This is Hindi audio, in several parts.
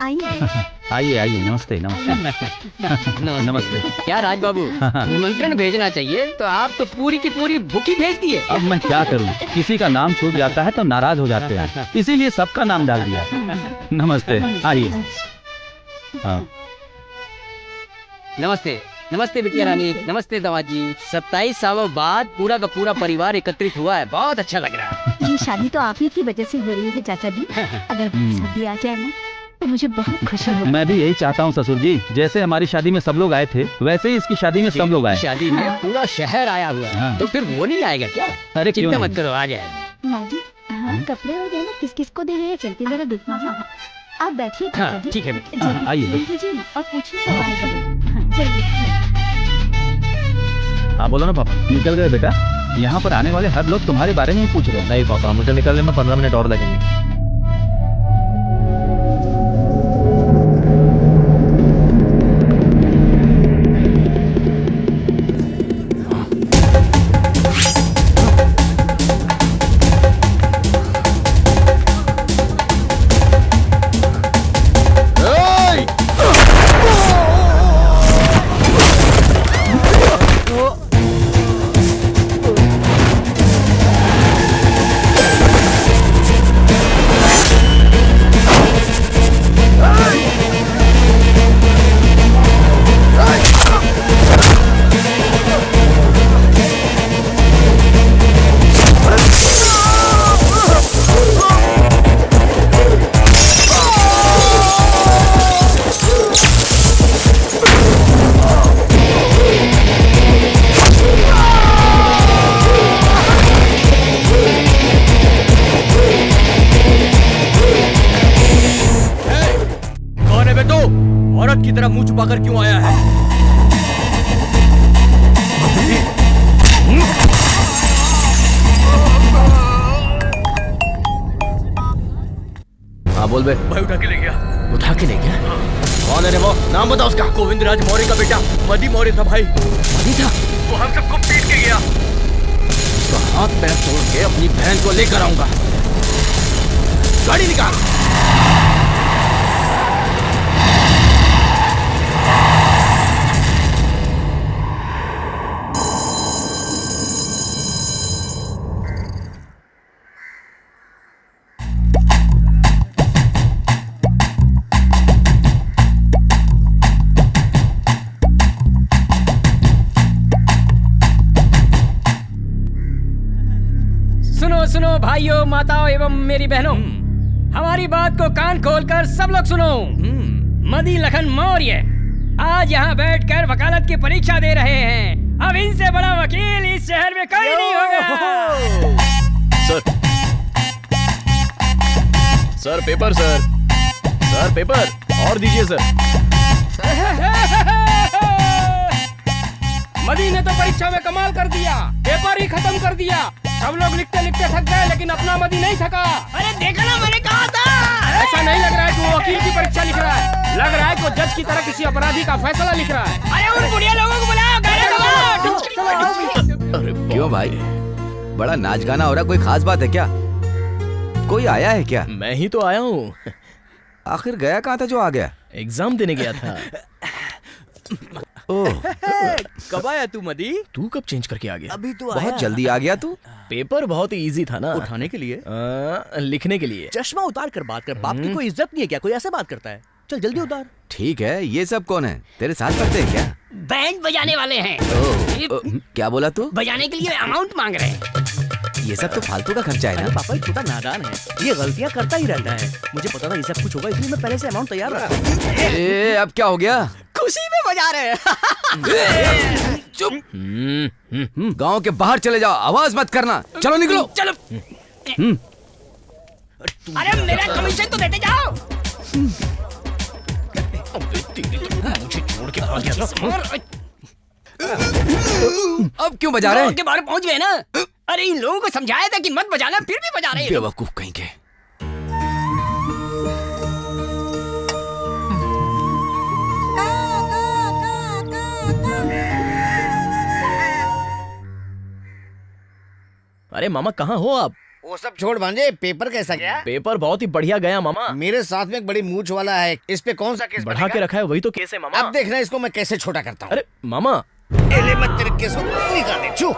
आइए। आइए आइए, नमस्ते नमस्ते। नमस्ते। क्या राज बाबू, निमंत्रण भेजना चाहिए तो आप तो पूरी की पूरी बुकी भेज दिए। अब मैं क्या करूं, किसी का नाम छूट जाता है तो नाराज हो जाते हैं, इसीलिए सबका नाम डाल दिया। नमस्ते, आइए। हाँ। नमस्ते नमस्ते बिटिया रानी, नमस्ते दामाद जी। 27 सालों बाद पूरा का पूरा परिवार एकत्रित हुआ है, बहुत अच्छा लग रहा है। ये शादी तो आप ही की वजह से हो रही है चाचा जी। अगर शादी आ जाए ना तो मुझे बहुत खुशी होगी। मैं भी यही चाहता हूँ ससुर जी, जैसे हमारी शादी में सब लोग आए थे वैसे ही इसकी शादी में सब लोग आए। शादी में पूरा शहर आया हुआ है। हाँ। तो फिर वो नहीं आएगा क्या? अरे क्यों चिंता नहीं? मत करो, आ जाएगा। माँ जी, हाँ, कपड़े वगैरह किस किस को दे रहे हैं, चलते जरा देखना था। आप बैठिए हाँ, चाचा जी। ठीक है। जल्दी आइए। देख लीजिए ना और पूछिए तो आएगा। हाँ, चलिए। हाँ बोलो ना पापा। निकल गए बेटा? यहाँ पर आने वाले हर लोग तुम्हारे बारे में ही पूछ रहे हैं। नहीं पापा, मुझे निकलने में 15 मिनट और लगेंगे। औरत की तरह मुंह छुपाकर क्यों आया है? हाँ बोल बे। भाई उठा के ले गया। उठा के ले गया? कौन है रे वो? नाम बता उसका। गोविंद राज मौर्य का बेटा मदी मौर्य था भाई। मदी था? वो हम सबको पीट के गया। उसका हाथ पैर तोड़ के अपनी बहन को लेकर आऊंगा। गाड़ी निकाल। सुनो सुनो भाइयों, माताओं एवं मेरी बहनों, हमारी बात को कान खोलकर सब लोग सुनो। मदी लखन मौर्य आज यहाँ बैठकर वकालत की परीक्षा दे रहे हैं। अब इनसे बड़ा वकील इस शहर में कोई नहीं होगा। सर पेपर सर पेपर और दीजिए सर। मदी ने तो परीक्षा में कमाल कर दिया, पेपर ही खत्म कर दिया। सब लोग लिखते लिखते थक गए, लेकिन अपना मदी नहीं थका। अरे देखा ना, मैंने कहा था। ऐसा नहीं लग रहा है कि वो वकील की परीक्षा लिख रहा है, लग रहा है कि वो जज की तरह किसी अपराधी का फैसला लिख रहा है। अरे उन बुढ़िया लोगों को बुलाओ, गाने लगाओ। अरे क्यों भाई, बड़ा नाच गाना हो रहा, कोई खास बात है क्या? कोई आया है क्या? मैं ही तो आया हूँ। आखिर गया कहाँ था जो आ गया? एग्जाम देने गया था। ओह, कब आया तू मदी? तू कब चेंज करके आ गया? अभी तो बहुत जल्दी आ गया तू। पेपर बहुत ही इजी था ना। उठाने के लिए? लिखने के लिए। चश्मा उतार कर बात कर, बाप की कोई इज्जत नहीं है क्या? कोई ऐसे बात करता है? चल जल्दी उतार। ठीक है, ये सब कौन है? तेरे साथ पढ़ते हैं क्या? बैंड बजाने वाले हैं। क्या बोला तू? बजाने के लिए अमाउंट मांग रहे हैं। ये सब तो फालतू का खर्चा है अरे ना। पापा, ये छोटा नादान है, ये गलतियां करता ही रहता है। मुझे पता था ये सब कुछ होगा, इसलिए मैं पहले से अमाउंट तैयार रखा। ए, अब क्या हो गया? खुशी में बजा रहे हैं। चुप। गांव के बाहर चले जाओ, आवाज मत करना। चलो निकलो। चलो। अरे मेरा कमीशन तो देते जाओ। मुझे छोड़ के भाग गया था। अब क्यों बजा रहे हैं? के बाहर पहुंच गए ना। अरे इन लोगों को समझाया था कि मत बजाना, फिर भी बजा रहे हैं। बेवकूफ कहीं के। अरे मामा कहाँ हो आप? वो सब छोड़ भांजे, पेपर कैसा गया? पेपर बहुत ही बढ़िया गया मामा। मेरे साथ में एक बड़ी मूंछ वाला है, इस पे कौन सा केस बढ़ा के रखा है, वही तो केस है मामा। अब देखना इसको मैं कैसे छोटा करता हूँ। अरे मामा, एले मत तेरे केस को निकाल दे, छू।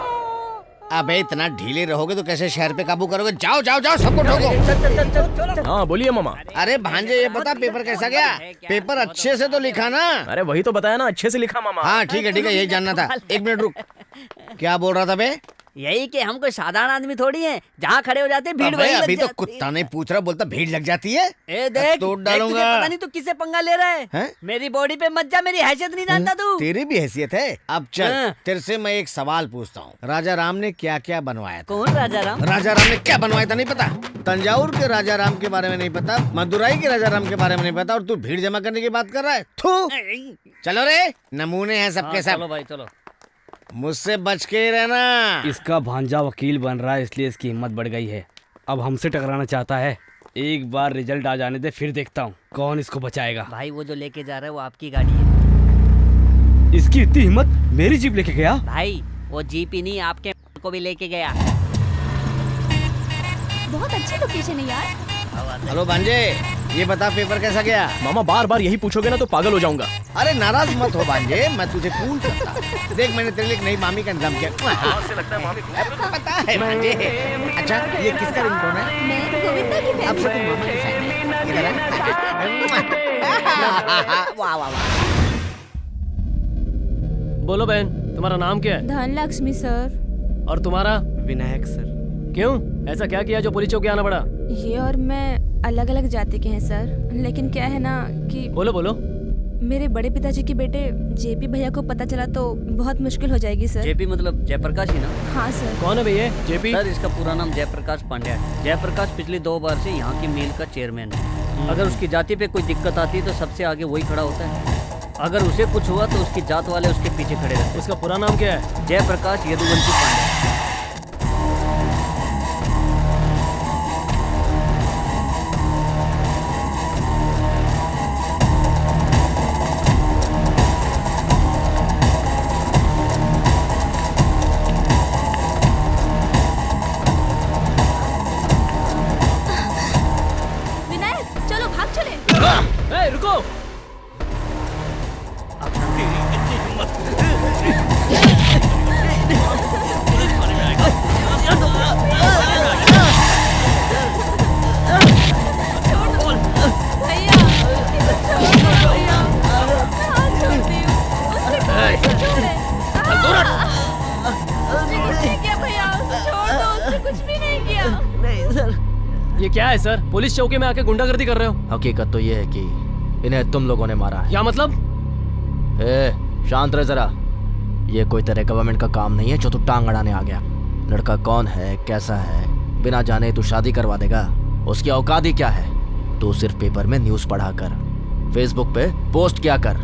अबे इतना ढीले रहोगे तो कैसे शहर पे काबू करोगे? जाओ जाओ जाओ, सबको ठोको। हाँ बोलिए मामा। अरे भांजे ये बता पेपर कैसा गया? पेपर अच्छे से तो लिखा ना? अरे वही तो बताया ना, अच्छे से लिखा मामा। हाँ ठीक है यही जानना था। एक मिनट रुक, क्या बोल रहा था बे? यही कि हम कोई साधारण आदमी थोड़ी हैं, जहाँ खड़े हो जाते हैं भीड़ वहीं लग अभी तो जाती कुत्ता नहीं पूछ रहा, बोलता भीड़ लग जाती है। ए देख, तोड़ देख, डालूंगा। तुझे पता नहीं तू किससे पंगा ले रहा है? मेरी बॉडी पे मत जा, मेरी हैसियत नहीं जानता तू। तेरी भी हैसियत है। अब चल तेरे से मैं एक सवाल पूछता हूँ, राजा राम ने क्या क्या बनवाया था? कौन राजा राम? राजा राम ने क्या बनवाया था नहीं पता? तंजावुर के राजा राम के बारे में नहीं पता, मदुराई के राजा राम के बारे में नहीं पता, और तू भीड़ जमा करने की बात कर रहा है? थू, चलो रे, नमूने हैं सबके सब। चलो भाई चलो, मुझसे बच के ही रहना। इसका भांजा वकील बन रहा है इसलिए इसकी हिम्मत बढ़ गई है। अब हमसे टकराना चाहता है। एक बार रिजल्ट आ जाने दे, फिर देखता हूँ कौन इसको बचाएगा। भाई वो जो लेके जा रहा है वो आपकी गाड़ी है। इसकी इतनी हिम्मत, मेरी जीप लेके गया? भाई वो जीप ही नहीं, आपके को भी लेके गया। बहुत अच्छी लोकेशन है यार। हेलो भांजे, ये बता पेपर कैसा गया? मामा बार बार यही पूछोगे ना तो पागल हो जाऊंगा। अरे नाराज मत हो भांजे, मैं तुझे कूल करता। देख मैंने तेरे लिए एक नई मामी का इंतजाम किया। लगता है मामी पता है भांजे। अच्छा ये किसका रिंगटोन है? मैं गोविंदा की अब से तुम मामा की फैन है। इधर आ। वाह वाह वाह। बोलो बहन, तुम्हारा नाम क्या है? धनलक्ष्मी सर। और तुम्हारा? विनायक सर। क्यों, ऐसा क्या किया जो पुलिस चौकी आना पड़ा? ये और मैं अलग अलग जाति के हैं सर, लेकिन क्या है ना कि बोलो बोलो। मेरे बड़े पिताजी के बेटे जेपी भैया को पता चला तो बहुत मुश्किल हो जाएगी सर। जेपी मतलब जयप्रकाश ही ना? हाँ सर। कौन है भैया जेपी? सर इसका पूरा नाम जयप्रकाश पांड्या है। जयप्रकाश पिछली 2 बार से यहाँ की मिल का चेयरमैन है। अगर उसकी जाति पे कोई दिक्कत आती है तो सबसे आगे वही खड़ा होता है। अगर उसे कुछ हुआ तो उसकी जात वाले उसके पीछे खड़े रहते हैं। उसका पूरा नाम क्या है? जयप्रकाश यदुवंशी पांड्या। विनायक चलो भाग चले। ए, रुको। ये क्या है सर? पुलिस चौकी में आके गुंडागर्दी कर रहे हो? हकीकत तो ये है कि इन्हें तुम लोगों ने मारा है। क्या मतलब? शांत रह जरा। ये कोई तेरे गवर्नमेंट का काम नहीं है जो तू टांग अड़ाने आ गया। लड़का कौन है, कैसा है, बिना जाने तू शादी करवा देगा? उसकी औकात ही क्या है? तू सिर्फ पेपर में न्यूज़ पढ़ा कर, फेसबुक पे पोस्ट किया कर।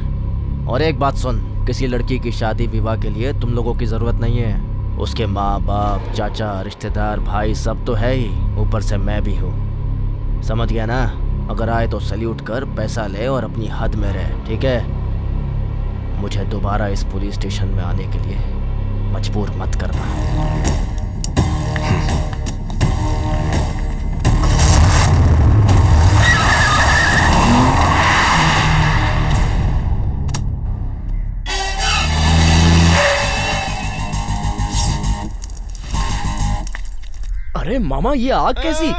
और एक बात सुन, किसी लड़की की शादी विवाह के लिए तुम लोगों की जरूरत नहीं है। उसके माँ बाप, चाचा, रिश्तेदार, भाई सब तो है ही, ऊपर से मैं भी हूँ। समझ गया ना? अगर आए तो सल्यूट कर, पैसा ले और अपनी हद में रह, ठीक है? मुझे दोबारा इस पुलिस स्टेशन में आने के लिए मजबूर मत करना। अरे मामा ये आग कैसी?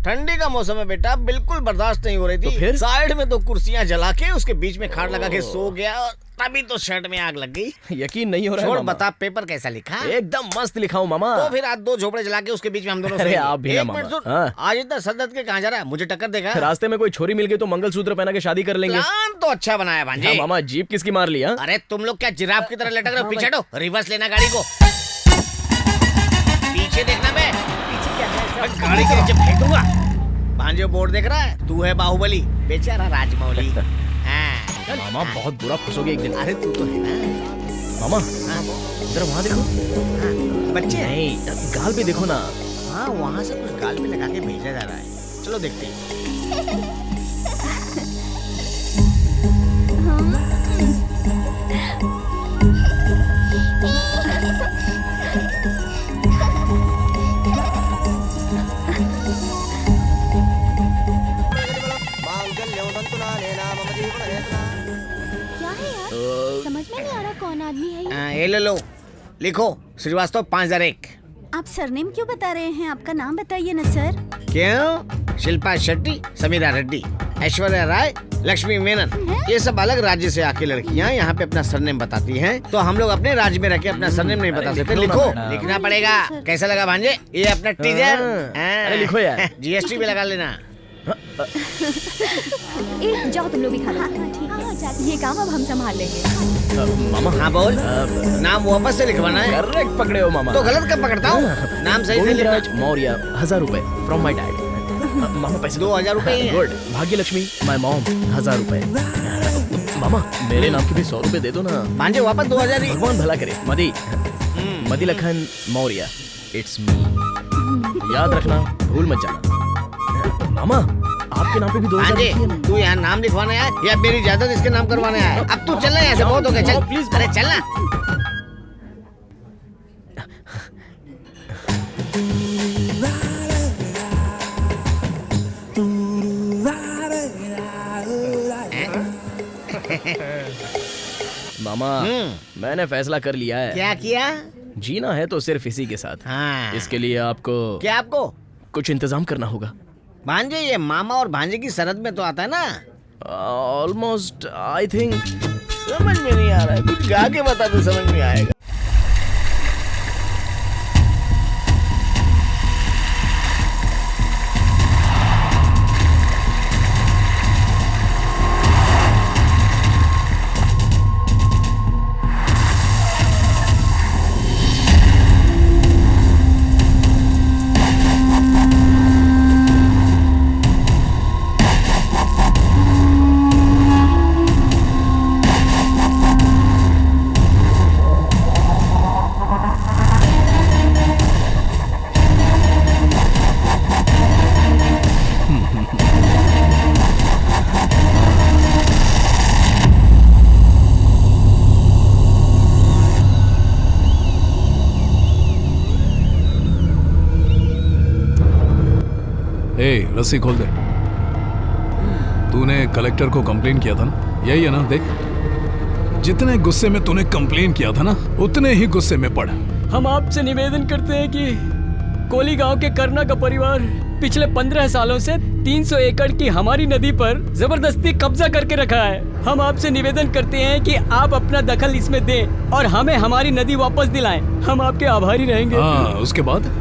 ठंडी का मौसम है बेटा, बिल्कुल बर्दाश्त नहीं हो रही थी। तो फिर? साइड में 2 कुर्सियां जला के उसके बीच में खाट लगा के सो गया और तभी तो शर्ट में आग लग गई। यकीन नहीं हो रहा है छोड़ मामा। बता पेपर कैसा लिखा? एकदम मस्त लिखा हूँ मामा। तो फिर आज 2 झोपड़े जला के उसके बीच में हम दोनों अरे सोएंगे। आप भी ना एक मामा। मिनट सुन, हाँ। आज इतना सदत के कहाँ जा रहा है? मुझे टक्कर देगा? रास्ते में कोई छोरी मिल गई तो मंगलसूत्र पहना के शादी कर लेंगे। प्लान तो अच्छा बनाया भांजे। हाँ, मामा जीप किसकी मार लिया? अरे तुम लोग क्या जिराफ की तरह लटक रहे हो? पीछे हटो, रिवर्स लेना गाड़ी को। पीछे देखना, मैं गाड़ी के नीचे फेंक दूंगा। भांजे बोर्ड देख रहा है? तू है बाहुबली, बेचारा राजमौली। हाँ। मामा बहुत बुरा फंसोगे एक दिन। अरे तू तो है ना मामा, जरा वहाँ देखो। बच्चे नहीं, गाल पे देखो ना। हाँ वहाँ से कुछ गाल पे लगा के भेजा जा रहा है। चलो देखते हैं। समझ में नहीं आ रहा कौन आदमी है ये। ये ले लो, लिखो श्रीवास्तव 5001। आप सरनेम क्यों बता रहे हैं? आपका नाम बताइए ना सर। क्यों? शिल्पा शेट्टी, समीरा रेड्डी, ऐश्वर्या राय, लक्ष्मी मेनन, ये सब अलग राज्य से आके लड़कियाँ यहाँ पे अपना सरनेम बताती हैं, तो हम लोग अपने राज्य में रह के अपना सरनेम नहीं बता सकते। लिखो, लिखना पड़ेगा। कैसा लगा भांजे? ये अपना टीजर। अरे लिखो यार। जीएसटी भी लगा लेना। जाओ तुम लोग भी खा लो। ये काम अब हम संभाल लेंगे। मामा हाँ बोल। नाम वापस से लिखवाना है। करेक्ट पकड़े हो मामा। तो गलत कब पकड़ता हूँ? नाम सही से लिखना। गोविंदराज मौर्य, 1000 रुपए फ्रॉम माय डैड। मामा पैसे 2000 रुपए ही हैं। गुड। भाग्यलक्ष्मी माय मॉम, 1000 रुपए। मामा मेरे नाम के भी 100 रुपए दे दो ना। भांजे वापस 2000 ही। भगवान भला करे। मदी लखन मौर्य, इट्स मी। याद रखना, भूल मत जाना। मामा आपके नाम पे भी 2000 भांजे, रुपए है। तू यहाँ नाम लिखवाने आया या मेरी जायदाद इसके नाम करवाने आया? अब तू चलना यहाँ से, बहुत हो गया। चल प्लीज। अरे चलना। मामा मैंने फैसला कर लिया है। क्या किया? जीना है तो सिर्फ इसी के साथ। हाँ। इसके लिए आपको क्या आपको कुछ इंतजाम करना होगा। भांजे, ये मामा और भांजे की सरहद में तो आता है ना? Almost I think. समझ में नहीं आ रहा है, कुछ गा के बता तो समझ में आएगा। रस्सी खोल दे। तूने कलेक्टर को कंप्लेन किया था ना? यही है ना? देख, जितने गुस्से में तूने कंप्लेन किया था ना, उतने ही गुस्से में पड़। हम आपसे निवेदन करते हैं कि कोली गांव के करना का परिवार पिछले 15 सालों से 300 एकड़ की हमारी नदी पर जबरदस्ती कब्जा करके रखा है। हम आपसे निवेदन करते हैं कि आप अपना दखल इसमें दें और हमें हमारी नदी वापस दिलाएं। हम आपके आभारी रहेंगे। हाँ, उसके बाद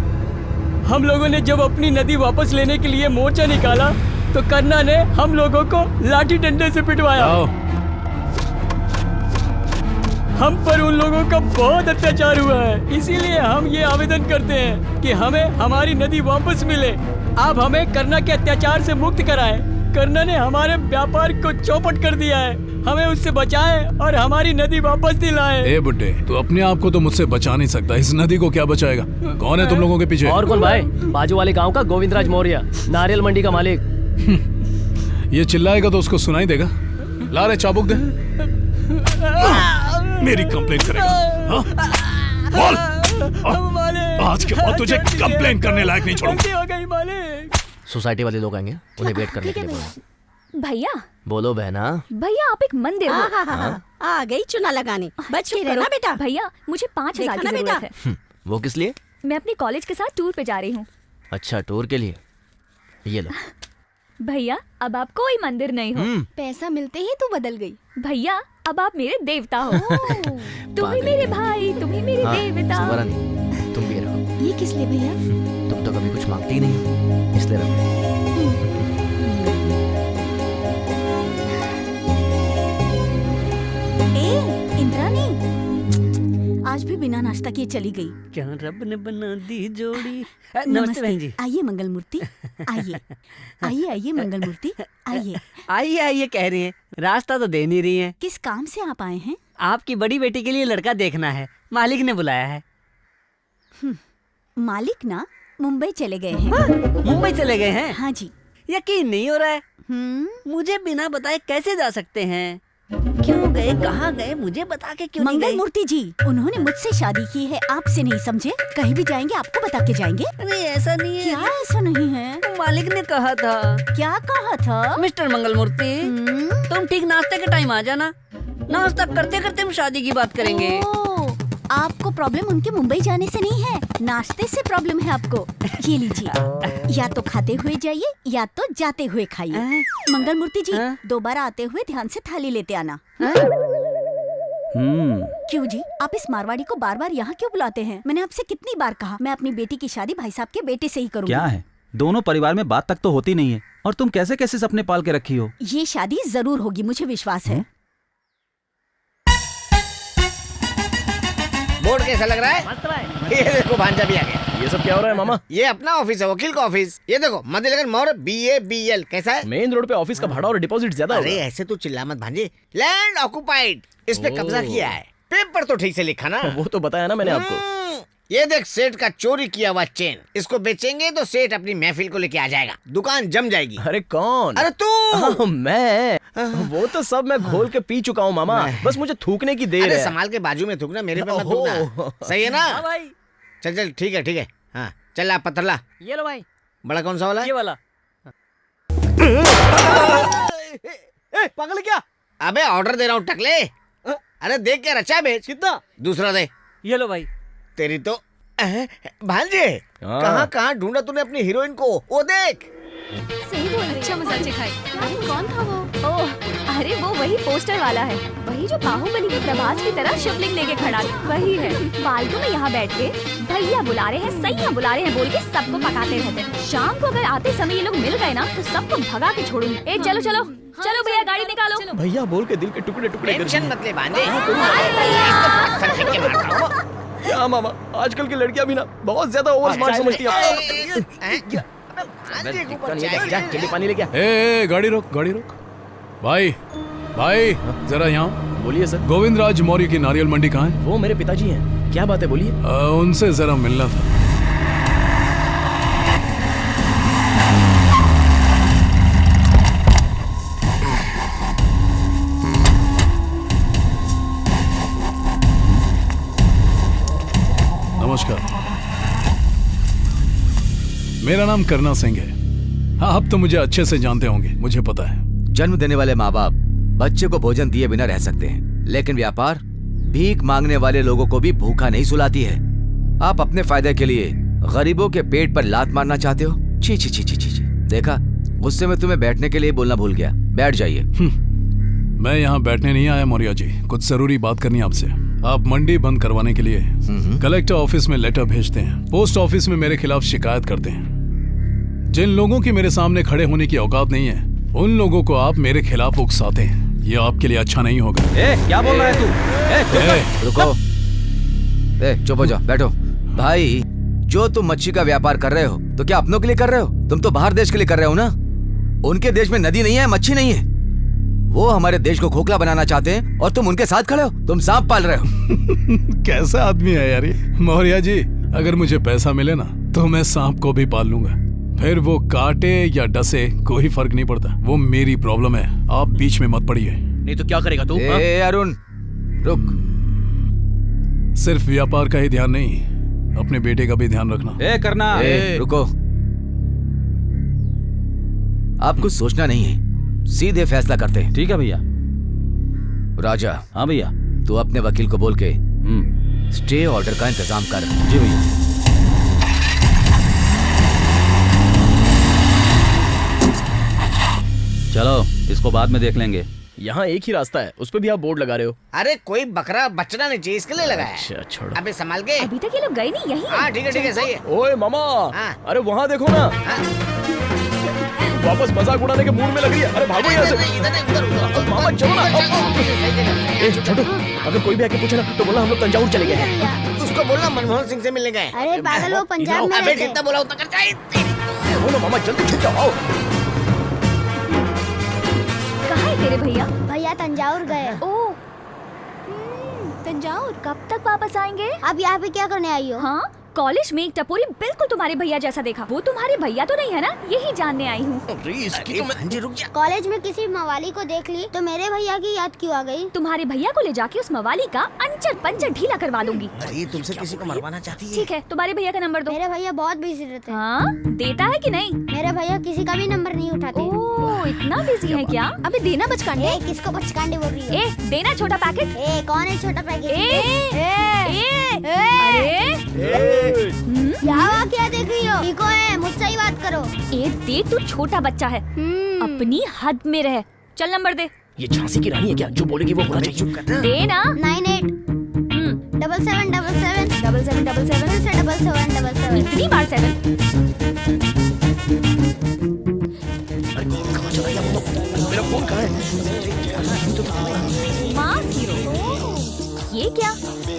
हम लोगों ने जब अपनी नदी वापस लेने के लिए मोर्चा निकाला तो करना ने हम लोगों को लाठी डंडे से पिटवाया। हम पर उन लोगों का बहुत अत्याचार हुआ है, इसीलिए हम ये आवेदन करते हैं कि हमें हमारी नदी वापस मिले। आप हमें करना के अत्याचार से मुक्त कराएं। करना ने हमारे व्यापार को चौपट कर दिया है, हमें उससे बचाएं और हमारी नदी वापस दिलाएं। ए बुड्ढे, तू अपने आप को तो मुझसे बचा नहीं सकता, इस नदी को क्या बचाएगा? कौन है तुम लोगों के पीछे? और कौन भाई? बाजू वाले गांव का गोविंदराज मौर्य, नारियल मंडी का मालिक। ये चिल्लाएगा तो उसको सुनाई देगा। ला रे चाबुक दे। मेरी कंप्लेंट करेगा? हाँ? बोल। आज के बाद तुझे कंप्लेंट करने लायक नहीं छोड़ूंगा। सोसाइटी वाले लोग आएंगे, उन्हें वेट करने के लिए बोलो। भैया बोलो बहना। भैया आप एक मंदिर हो। आ गई चुना लगाने। बच के रहना बेटा। भैया मुझे 5000 की जरूरत है। वो किस लिए? मैं अपने कॉलेज के साथ टूर पे जा रही हूँ। अच्छा, टूर के लिए। ये लो। भैया अब आप कोई मंदिर नहीं हो। पैसा मिलते ही तू बदल गई। भैया अब आप मेरे देवता हो। तुम ही मेरे भाई, तुम ही मेरे देवता। तुम भी रहो। ये किस लिए भैया? तुम तो कभी कुछ मांगती नहीं, इसलिए रहो। इंद्रानी आज भी बिना नाश्ता किए चली गई। क्या रब ने बना दी जोड़ी। नमस्ते बहन जी। आइए मंगल मूर्ति, आइए आइए आइए मंगल मूर्ति, आइए आइए आइए कह रही हैं, रास्ता तो दे नहीं रही हैं। किस काम से आप आए हैं? आपकी बड़ी बेटी के लिए लड़का देखना है, मालिक ने बुलाया है। मालिक ना मुंबई चले गए हैं। मुंबई चले गए हैं? हाँ जी। यकीन नहीं हो रहा है। मुझे बिना बताए कैसे जा सकते हैं? क्यों गए, कहाँ गए, मुझे बता के क्यों नहीं मंगल गए? मूर्ति जी, उन्होंने मुझसे शादी की है, आपसे नहीं समझे? कहीं भी जाएंगे आपको बता के जाएंगे। अरे ऐसा नहीं है। क्या ऐसा नहीं है? मालिक ने कहा था। क्या कहा था? मिस्टर मंगल मूर्ति, तुम ठीक नाश्ते के टाइम आ जाना। नाश्ता करते करते हम शादी की बात करेंगे। ओह, आपको प्रॉब्लम उनके मुंबई जाने से नहीं है, नाश्ते से प्रॉब्लम है आपको। ये लीजिए, या तो खाते हुए जाइए या तो जाते हुए खाइए। मंगल मूर्ति जी, दोबारा आते हुए ध्यान से थाली लेते आना। क्यों जी, आप इस मारवाड़ी को बार बार यहाँ क्यों बुलाते हैं? मैंने आपसे कितनी बार कहा, मैं अपनी बेटी की शादी भाई साहब के बेटे से ही करूँगी। क्या है, दोनों परिवार में बात तक तो होती नहीं है, और तुम कैसे कैसे सपने पाल के रखी हो? ये शादी जरूर होगी, मुझे विश्वास है। बोर्ड कैसा लग रहा है? मस्त रहा है। ये देखो भांजा भी आ गया। ये सब क्या हो रहा है मामा? ये अपना ऑफिस है, वकील का ऑफिस। ये देखो मध्यनगर मोड़ BABL। कैसा है? मेन रोड पे ऑफिस का भाड़ा और डिपॉजिट ज्यादा अरे होगा। ऐसे तो चिल्ला मत भांजे। लैंड ऑक्युपाइड, इस पे कब्जा किया है। पेपर तो ठीक से लिखा ना। वो तो बताया ना मैंने आपको। ये देख, सेठ का चोरी किया हुआ चेन। इसको बेचेंगे तो सेठ अपनी महफिल को लेके आ जाएगा, दुकान जम जाएगी। अरे कौन? अरे तू। मैं। वो तो सब मैं घोल के पी चुका हूँ मामा, बस मुझे थूकने की देर अरे है। संभाल के बाजू में थूकना, मेरे पे मत ओहो। थूकना। सही है ना? हाँ भाई। चल चल, ठीक है ठीक है। हाँ चल, आप पत्थर ला। ये लो भाई। बड़ा कौन सा वाला है? ये वाला। पागल क्या? अबे ऑर्डर दे रहा हूँ टकले। अरे देख के रचा बेच। कितना? दूसरा दे। ये लो भाई। तेरी तो भांजे, कहाँ कहाँ ढूंढा तूने अपनी हीरोइन को? वो देख। सही बोल रही। अच्छा मजाक सिखाई। अरे कौन था वो? ओह, अरे वो वही पोस्टर वाला है, वही जो बाहुबली के प्रभास की तरह शिवलिंग लेके खड़ा था, वही है। फालतू में यहाँ बैठ के भैया बुला रहे हैं, सैया बुला रहे हैं बोल के सबको पकाते रहते हैं। शाम को अगर आते समय ये लोग मिल गए ना तो सबको भगा के छोड़ूगी। ए चलो चलो चलो भैया, गाड़ी निकालो। भैया बोल के दिल के टुकड़े टुकड़े कर टेंशन मत ले भांजे। भैया। फेंक के मारता हूँ। क्या मामा, आजकल की लड़कियां भी ना बहुत ज्यादा ओवर स्मार्ट समझती हैं। जल्दी पानी लेके आ। ए गाड़ी रोक, गाड़ी रोक। भाई भाई जरा यहाँ। बोलिए सर। गोविंद राज मौर्य की नारियल मंडी कहाँ है? वो मेरे पिताजी हैं। क्या बात है, बोलिए। उनसे जरा मिलना था। नमस्कार, मेरा नाम करना सिंह है। हाँ, आप तो मुझे अच्छे से जानते होंगे, मुझे पता है। जन्म देने वाले माँ बाप बच्चे को भोजन दिए बिना रह सकते हैं, लेकिन व्यापार भीख मांगने वाले लोगों को भी भूखा नहीं सुलाती है। आप अपने फायदे के लिए गरीबों के पेट पर लात मारना चाहते हो? छी छी छी छी छी। देखा, गुस्से में तुम्हें बैठने के लिए बोलना भूल गया। बैठ जाइए। मैं यहाँ बैठने नहीं आया मौर्य जी, कुछ जरूरी बात करनी आपसे। आप मंडी बंद करवाने के लिए कलेक्टर ऑफिस में लेटर भेजते हैं, पोस्ट ऑफिस में मेरे खिलाफ शिकायत करते हैं। जिन लोगों की मेरे सामने खड़े होने की औकात नहीं है, उन लोगों को आप मेरे खिलाफ उकसाते हैं। ये आपके लिए अच्छा नहीं होगा। क्या बोल रहा है तू? रुको, चुप हो जाओ, बैठो। भाई, जो तुम मच्छी का व्यापार कर रहे हो तो क्या अपनों के लिए कर रहे हो? तुम तो बाहर देश के लिए कर रहे हो ना। उनके देश में नदी नहीं है, मच्छी नहीं है। वो हमारे देश को खोखला बनाना चाहते हैं और तुम उनके साथ खड़े हो। तुम सांप पाल रहे हो। कैसा आदमी है यार ये मौर्य जी। अगर मुझे पैसा मिले ना तो मैं सांप को भी पाल लूंगा, फिर वो काटे या डसे कोई फर्क नहीं पड़ता। वो मेरी प्रॉब्लम है, आप बीच में मत पड़िए। नहीं तो क्या करेगा तू? अरुण रुक। सिर्फ व्यापार का ही ध्यान नहीं, अपने बेटे का भी ध्यान रखना। करना। रुको, आप कुछ सोचना नहीं है, सीधे फैसला करते हैं। ठीक है भैया। राजा। हाँ भैया। तू अपने वकील को बोल के स्टे ऑर्डर का इंतजाम कर। जी भैया। चलो, इसको बाद में देख लेंगे। यहाँ एक ही रास्ता है, उस पे भी आप बोर्ड लगा रहे हो। अरे कोई बकरा बचना नहीं चाहिए, इसके लिए लगाया। अच्छा, छोड़ो। अबे संभाल के। अभी तक ये लोग गए नहीं, यही हाँ ठीक है सही है। ओए मामा, अरे वहाँ देखो ना। वापस मजाक उड़ाने के मूड में लग रही है। अरे भागो यहाँ से। मामा चलो ना। छोटू, अगर कोई भी आके पूछे ना तो बोला हम लोग तंजावुर चले गए हैं। उसको बोलना मनमोहन सिंह से मिलने गए। अरे पागल, वो पंजाब में अबे जितना बोला उतना कर चाहिए। बोलो मामा, जल्दी छुप जाओ। कहाँ है तेरे भैया? भैया तंजावुर गए। ओह, तंजावुर कब तक वापस आएंगे? आप यहाँ पे क्या करने आई हो? हाँ, कॉलेज में एक टपोरी बिल्कुल तुम्हारे भैया जैसा देखा। वो तुम्हारे भैया तो नहीं है ना? यही जानने आई हूँ। रुक जा। कॉलेज में किसी मवाली को देख ली तो मेरे भैया की याद क्यों आ गई? तुम्हारे भैया को ले जाके उस मवाली का अंचर पंचर ढीला करवा दूंगी। अरे तुमसे किसी को मरवाना चाहती है? ठीक है, तुम्हारे भैया का नंबर दो। मेरे भैया बहुत बिजी रहते हैं। हाँ, देता है कि नहीं? मेरे भैया किसी का भी नंबर नहीं उठाते। ओह, इतना बिजी है क्या? अबे देना बचकांडे। ए, किसको बचकांडे बोल रही है? ए, देना छोटा पैकेट। ए, कौन है छोटा पैकेट? क्या वाकया देख रही हो? ठीक है, मुझसे ही बात करो। ए, देख तू छोटा बच्चा है, अपनी हद में रह। चल नंबर दे। ये झांसी की रानी है क्या? जो बोलेगी वो होना चाहिए। दे ना। 98 7777 7777 से 7777। इतनी बार 7। कहाँ चला गया वो? मेरा फोन कहाँ है? मास हीरो। ये क्या?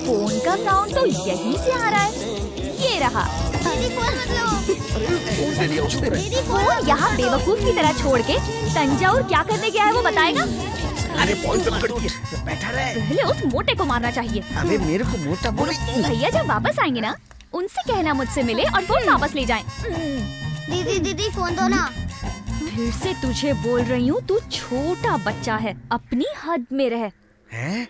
फोन का साउंड तो यहीं से आ रहा है। ये रहा। दीदी फोन मत लो। दीदी फोन यहाँ बेवकूफ की तरह छोड़ के तंजावुर क्या करने गया है वो बताएगा? अरे फोन पे पकड़ के बैठा रहे। पहले उस मोटे को मारना चाहिए। अबे मेरे को मोटा बोले। भैया जब वापस आएंगे ना, उनसे कहना मुझसे मिले और फोन वापस ले जाएं। दीदी फोन दो ना। फिर से तुझे बोल रही हूँ, तू छोटा बच्चा है, अपनी हद में रह। हैं?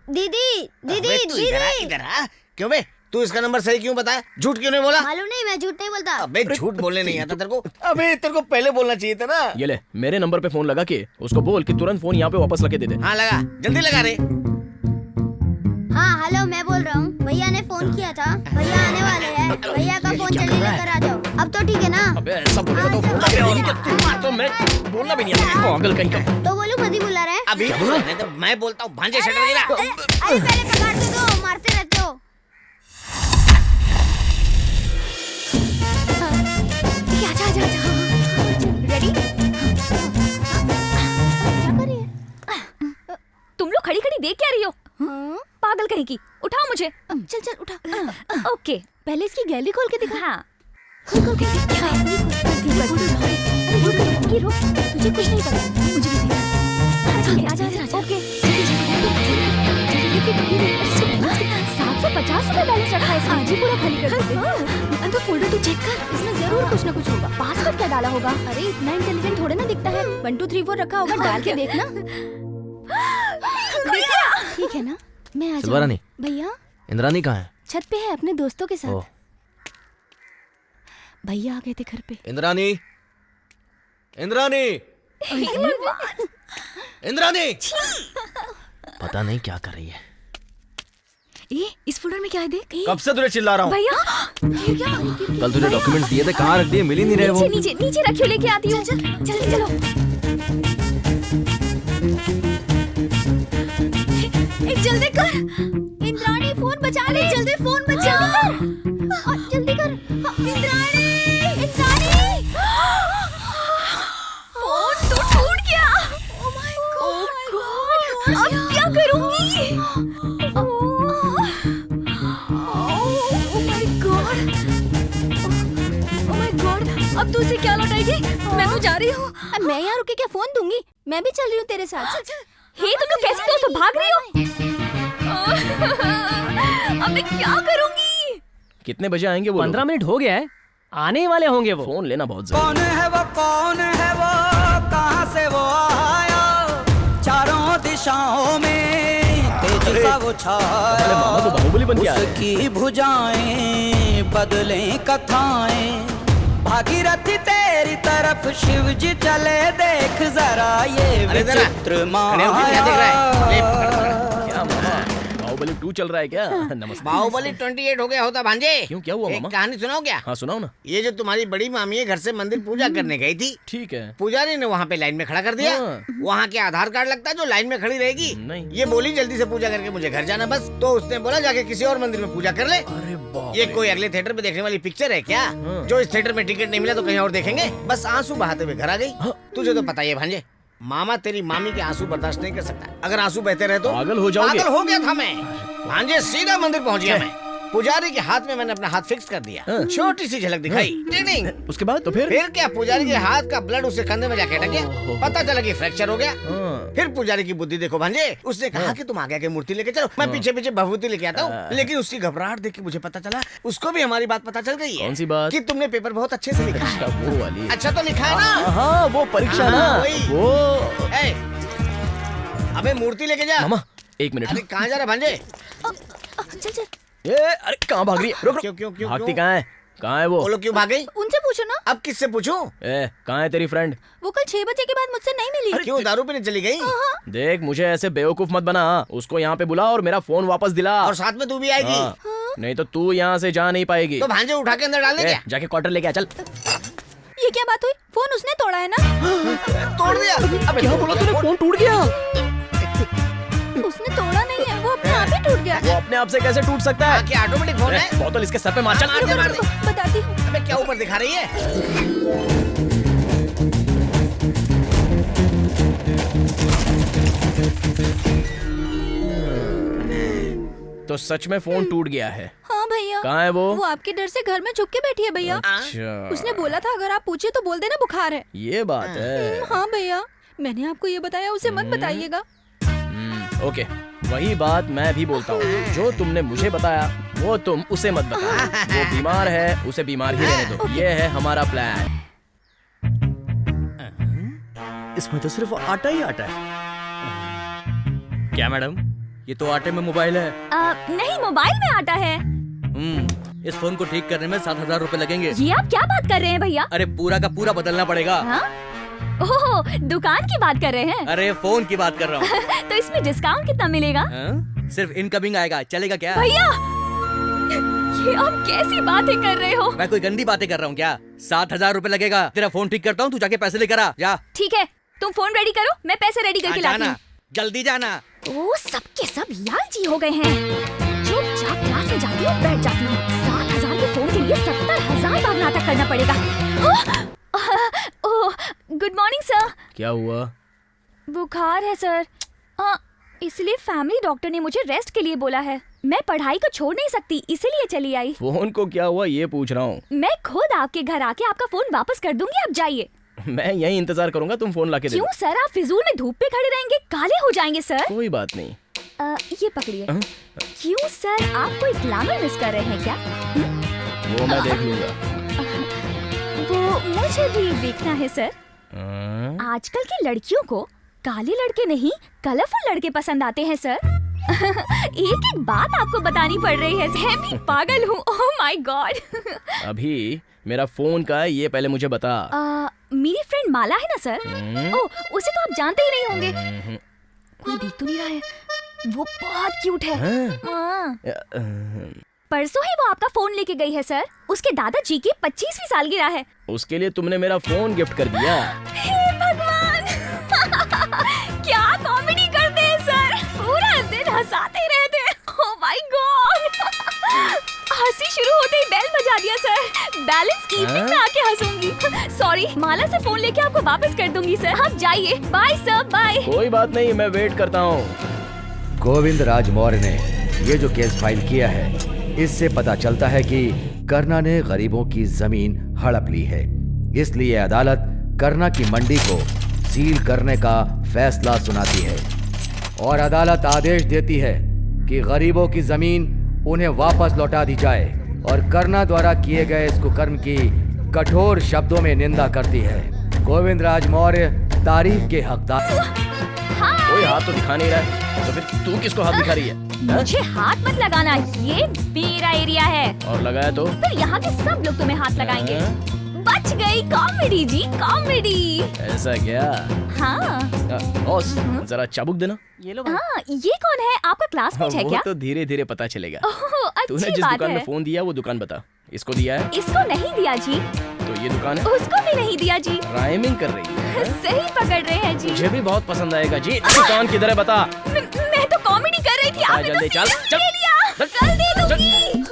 दीदी इधर आ। क्यों बे? तू इसका नंबर सही क्यों बताया? झूठ क्यों नहीं बोला? मालूम नहीं, मैं झूठ नहीं बोलता। अबे झूठ बोलने नहीं आता तेरे को? अबे तेरे को पहले बोलना चाहिए था ना। ये ले, मेरे नंबर पे फोन लगा के उसको बोल कि तुरंत फोन यहाँ पे वापस लगा दे। हाँ लगा, जल्दी लगा रे। हाँ हेलो, मैं बोल रहा हूँ। भैया ने फोन किया था, भैया आने वाले हैं। भैया का फोन जल्दी लेकर आ जाओ। अब तो ठीक है ना? अबे ऐसा बोलेगा तो फोन लगा। तो मैं बोलना भी नहीं आता। पागल कहीं का। तो बोलूं खुद ही बुला रहे हैं। अभी तो मैं बोलता हूँ, भांजे शटर गिरा। अरे पहले पकड़ तो दो, मारते रहते हो। रेडी? क्या कर रही है? तुम लोग खड़ी खड़ी देख क्या रही हो? पागल कहीं की। उठाओ मुझे। चल उठा। ओके, पहले इसकी गैलरी खोल के दिखा। हाँ। खोल के दिखा। ये रुक, तुझे कुछ नहीं पता, मुझे भी नहीं। आजा। ओके। 750 रुपए बैलेंस रखा है इसमें। आज ही पूरा खाली कर देते। अंदर फोल्डर तो चेक कर, इसमें जरूर कुछ ना कुछ होगा। पासवर्ड क्या डाला होगा? अरे इतना इंटेलिजेंट थोड़े ना दिखता है। 1 2 3 4 रखा होगा, डाल के देखना। देखा? ठीक है ना, मैं आ सिल्वा रानी। भैया इंद्रानी कहाँ है? छत पे है अपने दोस्तों के ओह। साथ। भैया आ गए थे घर पे। इंद्रानी, पता नहीं क्या कर रही है। ये इस फोल्डर में क्या है देख। कब से तुझे चिल्ला रहा हूँ? भैया, ये क्या? कल तुझे डॉक्यूमेंट्स दिए थे, कहाँ रख दिए? मिल ही नहीं रहे वो। नीचे रखियो, लेके आती हूँ। चलो। जल्दी कर इंद्राणी, फोन बचा ले। जल्दी फोन बचा। जल्दी कर इंद्राणी। फोन तो टूट गया। Oh my God. अब क्या करूंगी? Oh my God. अब तू उसे क्या लौटाएगी? मैं तो जा रही हूँ। मैं यहाँ रुके क्या फोन दूंगी? मैं भी चल रही हूँ तेरे साथ। हे, तुम लोग कैसे दोस्तों भाग रही हो? अब मैं क्या करूंगी? कितने बजे आएंगे वो? 15 मिनट हो गया है, आने ही वाले होंगे वो। फोन लेना बहुत जरूरी। कौन है वो, कहाँ से वो आया? चारों दिशाओं में तेज सा वो छाया। मामा तो बाहुबली बन गया। उसकी भुजाएं बदले कथाएं, भागीरथी तेरी तरफ शिव जी चले, देख जरा ये विचित्र माया। बाहुबली 2 चल रहा है क्या? नमस्ते। बाहुबली 28 हो गया होता भांजे। क्यों, क्या हुआ मामा? एक कहानी सुनाओ क्या? हाँ सुनाओ ना। ये जो तुम्हारी बड़ी मामी है, घर से मंदिर पूजा करने गई थी। ठीक है। पुजारी ने वहाँ पे लाइन में खड़ा कर दिया। वहाँ के आधार कार्ड लगता है जो लाइन में खड़ी रहेगी। नहीं। ये बोली जल्दी से पूजा करके मुझे घर जाना बस। तो उसने बोला जाके किसी और मंदिर में पूजा कर ले। अरे बाप ये कोई अगले थिएटर में देखने वाली पिक्चर है क्या? जो इस थिएटर में टिकट नहीं मिला तो कहीं और देखेंगे। बस आंसू बहाते हुए घर आ गई। तुझे तो पता ही है भांजे, मामा तेरी मामी के आंसू बर्दाश्त नहीं कर सकता। अगर आंसू बहते रहे तो पागल हो जाओगे। पागल हो गया था मैं भांजे, सीधा मंदिर पहुंच गया मैं। पुजारी के हाथ में मैंने अपना हाथ फिक्स कर दिया, छोटी सी झलक दिखाई, ट्रेनिंग। उसके बाद तो फिर क्या पुजारी के हाथ का ब्लड उसके कंधे में जाके अटक गया, पता चला कि फ्रैक्चर हो गया। फिर पुजारी की बुद्धि देखो भांजे, उसने कहा कि तुम आगे के मूर्ति लेके चलो, मैं पीछे पीछे भभूति लेके आता हूँ। लेकिन उसकी घबराहट देख के मुझे पता चला उसको भी हमारी बात पता चल गई है। कौन सी बात? कि तुमने पेपर बहुत अच्छे से लिखा है। वो वाली। अच्छा तो लिखा है ना? हाँ वो परीक्षा ना वो। अबे मूर्ति लेके जा। मामा 1 मिनट। अरे कहाँ जा रहा भांजे? चल चल। अरे कहाँ भाग रही है? रुक क्यों क्यों क्यों भागती कहाँ है? कहाँ है वो लोग क्यों भाग गई? उनसे पूछो ना। अब किससे पूछूं? कहाँ है तेरी फ्रेंड? वो कल 6 बजे के बाद मुझसे नहीं मिली। क्यों दारू पीने चली गई? देख मुझे ऐसे बेवकूफ मत बना, उसको यहाँ पे बुला और मेरा फोन वापस दिला। और साथ में तू भी आएगी। नहीं तो तू यहाँ से जा नहीं पाएगी। तो भांजे उठा के अंदर डाल दे क्या? जाके क्वार्टर लेके आ चल। ये क्या बात हुई? फोन उसने तोड़ा है ना? तोड़ दिया? अबे क्या बोला तूने? फोन टूट गया? उसने तोड़ा नहीं है, वो अपने आप ही टूट गया। वो अपने आप से कैसे टूट सकता है? क्या ऑटोमेटिक फोन है? बोतल इसके सर पे मार चल। मार दे। बताती हूँ। अबे क्या ऊपर दिखा रही है? तो सच में फोन टूट गया है? हाँ भैया। कहाँ है वो? वो आपके डर से घर में छुप के बैठी है भैया। अच्छा। उसने बोला था अगर आप पूछे तो बोल देना बुखार है। ये बात है। हाँ भैया, मैंने आपको ये बताया, उसे मत बताइएगा। ओके, वही बात मैं भी बोलता हूँ। जो तुमने मुझे बताया वो तुम उसे मत बताओ। वो बीमार है, उसे बीमार ही रहने दो। ये है हमारा प्लान। इसमें तो सिर्फ आटा ही आटा है। क्या मैडम, ये तो आटे में मोबाइल है। नहीं, मोबाइल में आटा है। इस फोन को ठीक करने में 7,000 रुपए लगेंगे। ये आप क्या बात कर रहे हैं भैया? अरे पूरा का पूरा बदलना पड़ेगा। हाँ? ओह, दुकान की बात कर रहे हैं? अरे फोन की बात कर रहा हूँ। तो इसमें डिस्काउंट कितना मिलेगा? सिर्फ इनकमिंग आएगा, चलेगा क्या? भैया, ये आप कैसी बातें कर रहे हो? मैं कोई गंदी बातें कर रहा हूँ क्या? 7,000 रुपए लगेगा। तेरा फोन ठीक करता हूँ, तू जाके पैसे लेकर आ जा। ठीक है, तुम फोन रेडी करो, मैं पैसे रेडी करके लाती हूँ। जल्दी जाना। ओ, सबके सब लालची हो गए हैं। चुपचाप क्लास में जाती हूँ, बैठ जाती हूँ। 7,000 के फोन के लिए 70,000 बार नाटक करना पड़ेगा। ओह, गुड मॉर्निंग सर। क्या हुआ? बुखार है सर, इसलिए फैमिली डॉक्टर ने मुझे रेस्ट के लिए बोला है। मैं पढ़ाई को छोड़ नहीं सकती, इसीलिए चली आई। फोन को क्या हुआ ये पूछ रहा हूँ। मैं खुद आपके घर आके आपका फोन वापस कर दूंगी, आप जाइए। मैं यहीं इंतजार करूंगा, तुम फोन लाके दे। क्यों सर, आप फिजूल में धूप पे खड़े रहेंगे, काले हो जाएंगे सर। कोई बात नहीं। ये पकड़िए। क्यों सर, आप कोई ग्लैमर मिस कर रहे हैं क्या? वो मैं देख लूंगा। वो मुझे भी देखना है सर। आजकल की लड़कियों को काले लड़के नहीं, कलरफुल लड़के पसंद आते हैं सर। एक एक बात आपको बतानी पड़ रही है, मैं भी पागल हूँ। Oh my God. अभी मेरा फोन का है, ये पहले मुझे बता। मेरी फ्रेंड माला है ना सर? ओह, उसे तो आप जानते ही नहीं होंगे। कोई देख तो नहीं रहा है? वो बहुत क्यूट है। परसों ही वो आपका फोन लेके गई है सर। उसके दादाजी की 25वीं सालगिरह है। उसके लिए तुमने मेरा फोन गिफ्ट कर दिया? हे भगवान। क्या कॉमेडी करते हैं सर, पूरा दिन हंसाते रहते हैं। Oh my God. हंसी शुरू होते ही बेल बजा दिया सर। बैलेंस इवनिंग में आके हंसूंगी। सॉरी, माला से फोन लेके आपको वापस कर दूंगी सर। आप जाइए। Bye sir, bye. कोई बात नहीं, मैं वेट करता हूँ। गोविंद राज मौर्य ने ये जो केस फाइल किया है, इससे पता चलता है कि करना ने गरीबों की जमीन हड़प ली है। इसलिए अदालत करना की मंडी को सील करने का फैसला सुनाती है और अदालत आदेश देती है कि गरीबों की जमीन उन्हें वापस लौटा दी जाए और करना द्वारा किए गए इस कुकर्म की कठोर शब्दों में निंदा करती है। गोविंद राज मौर्य तारीफ के हकदार। कोई हाथ तो दिखा नहीं रहा है, तो फिर तू किसको हाथ दिखा रही है? मुझे हाथ मत लगाना, ये मेरा एरिया है। और लगाया तो? फिर यहाँ के सब लोग तुम्हें हाथ लगाएंगे। बच गई। कॉमेडी जी, कॉमेडी। ऐसा क्या? हाँ। बॉस, जरा चाबुक देना। ये लो। हाँ, ये कौन है? आपका क्लासमेट है क्या? वो तो धीरे धीरे पता चलेगा। ओह, अच्छी तूने जिस बात दुकान है। में फोन दिया वो दुकान बता। इसको दिया है? इसको नहीं दिया जी। तो ये दुकान है? उसको भी नहीं दिया जी। राइमिंग कर रही है। सही पकड़ रहे हैं जी। मुझे भी बहुत पसंद आएगा जी। दुकान किधर है बता। मैं तो कॉमेडी कर रही थी। आपने जल्दी तो चल, सीरियस ले लिया। कल दे दूंगी।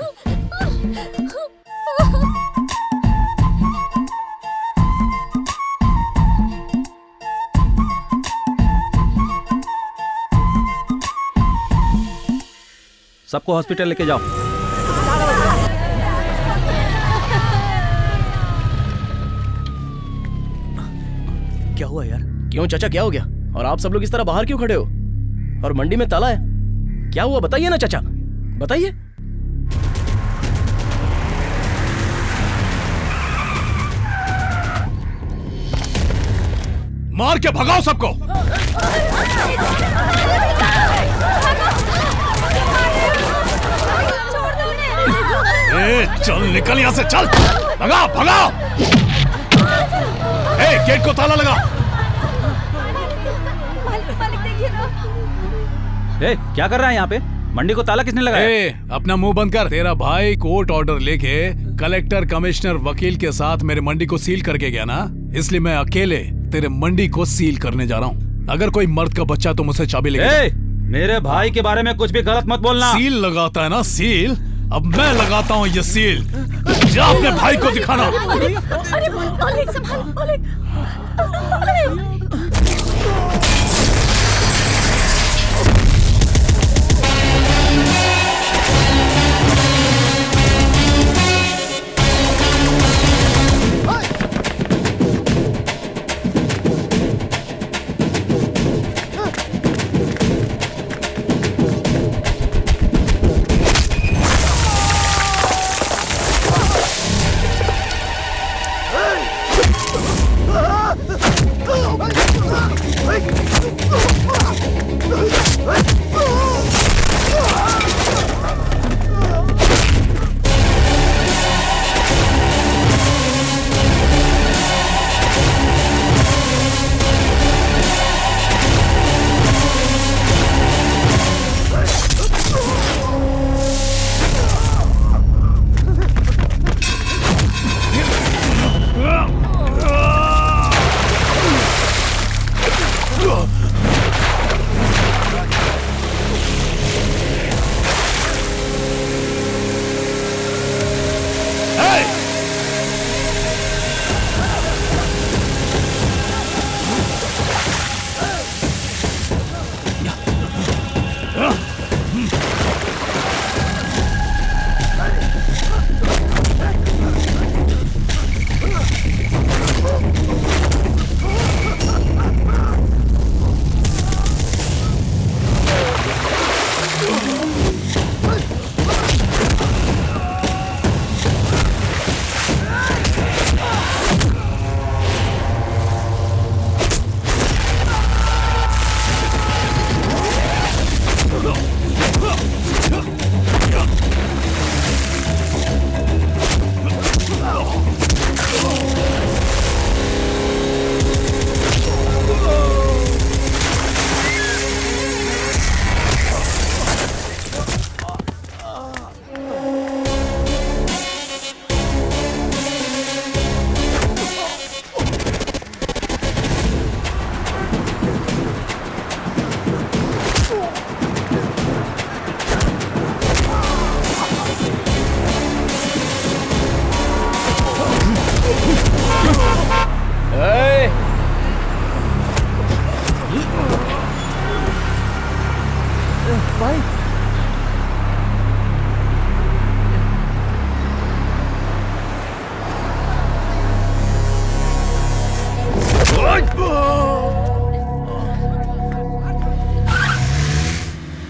सबको हॉस्पिटल लेके जाओ। क्या हुआ यार? क्यों चाचा, क्या हो गया? और आप सब लोग इस तरह बाहर क्यों खड़े हो? और मंडी में ताला है, क्या हुआ? बताइए ना चाचा, बताइए। मार के भगाओ सबको। ए, चल निकल यहाँ से, चल भगाओ भगाओ। ए, गेट को ताला लगा। ए, क्या कर रहा है यहाँ पे? मंडी को ताला किसने लगाया? ए, अपना मुंह बंद कर। तेरा भाई कोर्ट ऑर्डर लेके कलेक्टर, कमिश्नर, वकील के साथ मेरे मंडी को सील करके गया ना, इसलिए मैं अकेले तेरे मंडी को सील करने जा रहा हूँ। अगर कोई मर्द का बच्चा तो मुझसे चाबी लेके मेरे भाई के बारे में कुछ भी गलत मत बोलना। सील लगाता है ना सील, अब मैं लगाता हूँ ये सील। जा अपने भाई को दिखाना।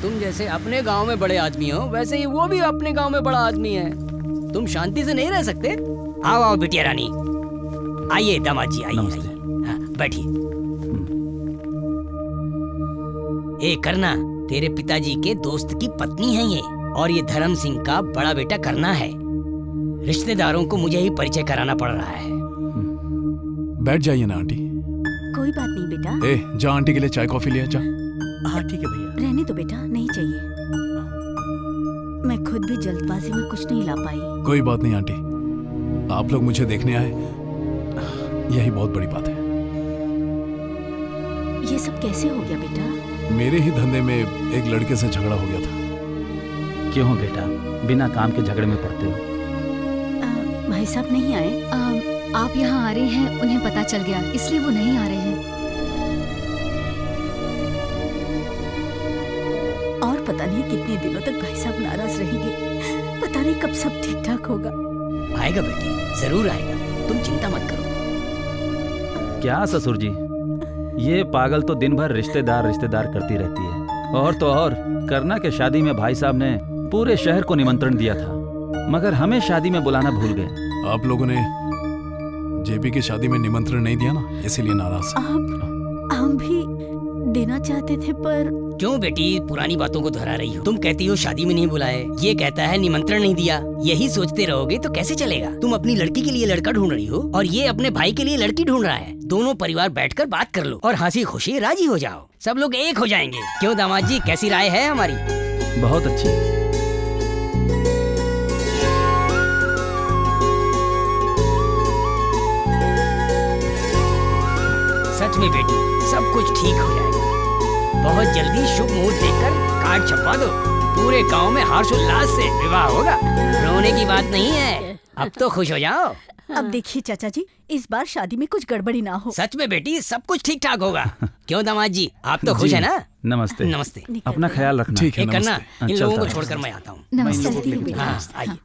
तुम जैसे अपने गांव में बड़े आदमी हो, वैसे ही वो भी अपने गांव में बड़ा आदमी है। तुम शांति से नहीं रह सकते? आओ आओ बिटिया रानी, आइए दामाद जी, आइए आइए। हाँ, बैठिए। ए करना, तेरे पिताजी के दोस्त की पत्नी है ये, और ये धर्म सिंह का बड़ा बेटा करना है। रिश्तेदारों को मुझे ही परिचय कराना पड़ रहा है। बैठ जाइए ना आंटी। कोई बात नहीं बेटा। ए, जा आंटी के लिए चाय कॉफी ले जा। हाँ ठीक है भैया। रहने दो बेटा, नहीं चाहिए। मैं खुद भी जल्दबाजी में कुछ नहीं ला पाई। कोई बात नहीं आंटी, आप लोग मुझे देखने आए, यही बहुत बड़ी बात है। ये सब कैसे हो गया बेटा? मेरे ही धंधे में एक लड़के से झगड़ा हो गया था। क्यों बेटा, बिना काम के झगड़े में पड़ते हो? भाई साहब नहीं आए? आप यहाँ आ रही हैं, उन्हें पता चल गया, इसलिए वो नहीं आ रहे हैं। और पता नहीं कितने दिनों तक भाई साहब नाराज रहेंगे। पता नहीं कब सब ठीक ठाक होगा। आएगा बेटी, जरूर आएगा, तुम चिंता मत करो। क्या ससुर जी, ये पागल तो दिन भर रिश्तेदार रिश्तेदार करती रहती है। और तो और करना के शादी में भाई साहब ने पूरे शहर को निमंत्रण दिया था, मगर हमें शादी में बुलाना भूल गए। आप लोगों ने जेपी की शादी में निमंत्रण नहीं दिया ना, इसीलिए नाराज। हम भी देना चाहते थे पर। क्यों बेटी पुरानी बातों को दोहरा रही हो? तुम कहती हो शादी में नहीं बुलाए, ये कहता है निमंत्रण नहीं दिया। यही सोचते रहोगे तो कैसे चलेगा? तुम अपनी लड़की के लिए लड़का ढूंढ रही हो और ये अपने भाई के लिए लड़की ढूंढ रहा है। दोनों परिवार बैठकर बात कर लो और हंसी खुशी राजी हो जाओ, सब लोग एक हो जाएंगे। क्यों दामाद जी, कैसी राय है हमारी? बहुत अच्छी। सच में बेटी, सब कुछ ठीक हो जाएगा। बहुत जल्दी शुभ मुहूर्त देखकर कार्ड छपवा दो। पूरे गांव में हर्षोल्लास से विवाह होगा। रोने की बात नहीं है, अब तो खुश हो जाओ। अब देखिए चाचा जी, इस बार शादी में कुछ गड़बड़ी ना हो। सच में बेटी, सब कुछ ठीक ठाक होगा। क्यों दामाद जी, आप तो खुश है ना? नमस्ते। नमस्ते। अपना ख्याल रखना। ठीक है, करना, नमस्ते। इन लोगों को छोड़कर मैं आता हूँ। नमस्ते। हाँ, आइए।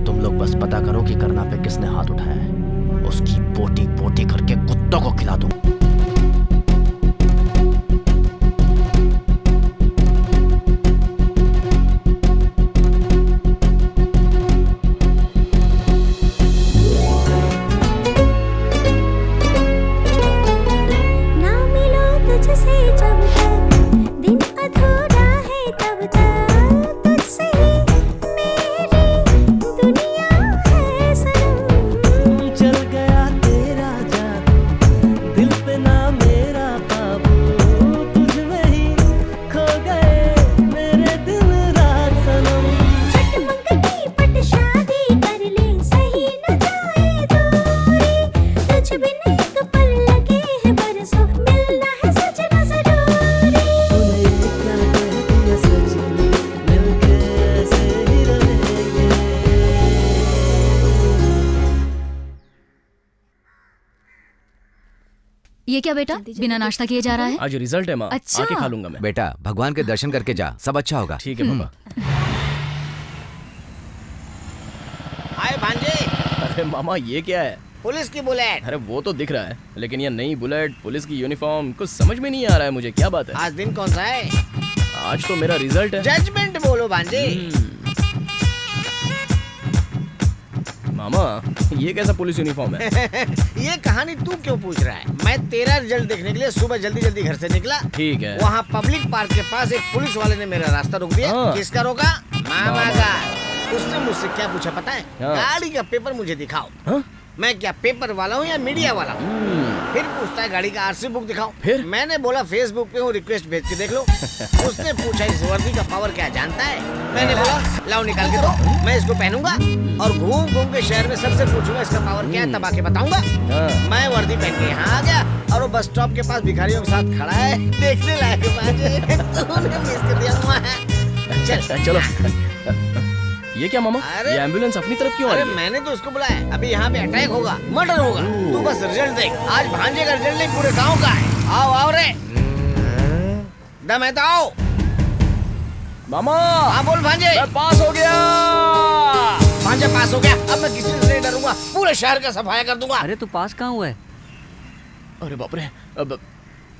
तुम लोग बस पता करो कि करना पे किसने हाथ उठाया है, उसकी पोटी पोटी करके कुत्तों को खिला दूं। ना मिलो तुझसे जब तक दिन अधूरा है, तब तक तुझसे मेरी दुनिया है सनम। चल गया तेरा जादू, दिल पे ना मेरा काबू, तुझ में ही खो गए मेरे दिन रात सनम। चट मंगती पट शादी कर ले, सही न जाए दूरी। तुझ बिन एक पल लगे है बरसों, मिलना है सजना जरूरी। तूने ये क्या कह दिया सजनी, मिलके ऐसे ही रहेंगे। ये क्या बेटा, बिना नाश्ता किए जा रहा है? आज रिजल्ट है माँ, अच्छा। आके खा लूंगा मैं। बेटा भगवान के दर्शन करके जा, सब अच्छा होगा। ठीक है पापा। हाय भांजे, अरे मामा ये क्या है? पुलिस की बुलेट। अरे वो तो दिख रहा है, लेकिन ये नई बुलेट, पुलिस की यूनिफॉर्म, कुछ समझ में नहीं आ रहा है मुझे, क्या बात है? आज दिन कौन सा है? आज तो मेरा रिजल्ट है। जजमेंट बोलो भांजे। मामा ये कैसा पुलिस यूनिफॉर्म है? ये कहानी तू क्यों पूछ रहा है? मैं तेरा रिजल्ट देखने के लिए सुबह जल्दी जल्दी घर से निकला। ठीक है। वहाँ पब्लिक पार्क के पास एक पुलिस वाले ने मेरा रास्ता रोक दिया। हाँ। किसका रोका? मामा का। उसने मुझसे क्या पूछा पता है? हाँ। गाड़ी का पेपर मुझे दिखाओ। हाँ? मैं क्या पेपर वाला हूँ या मीडिया वाला हूँ? फिर पूछता है गाड़ी का आरसी बुक दिखाओ। फिर मैंने बोला फेसबुक पे हूँ, रिक्वेस्ट भेज के देख लो। उसने पूछा इस वर्दी का पावर क्या जानता है? मैंने बोला लाओ निकाल के दो, मैं इसको पहनूंगा और घूम घूम के शहर में सबसे पूछूंगा इसका पावर क्या है, तब आके बताऊंगा। मैं वर्दी पहन के यहाँ आ गया और वो बस स्टॉप के पास भिखारियों के साथ खड़ा है, देखने लायक है। तूने मिस कर दिया हुआ है। चलो। ये क्या मामा? अरे ये एम्बुलेंस अपनी तरफ क्यों आ अरे रही है? मैंने तो उसको बुलाया, अभी यहाँ पे अटैक होगा, मर्डर होगा। तू बस रिजल्ट देख, आज भांजे का रिजल्ट नहीं पूरे गांव का है। आओ आओ रे, दम है तो आओ। मामा हाँ बोल भांजे। मैं पास हो गया। भांजे पास हो गया, अब मैं किसी से नहीं डरूंगा, पूरे शहर का सफाया कर दूंगा। अरे तू पास कहाँ हुआ है? अरे बाप रे, अब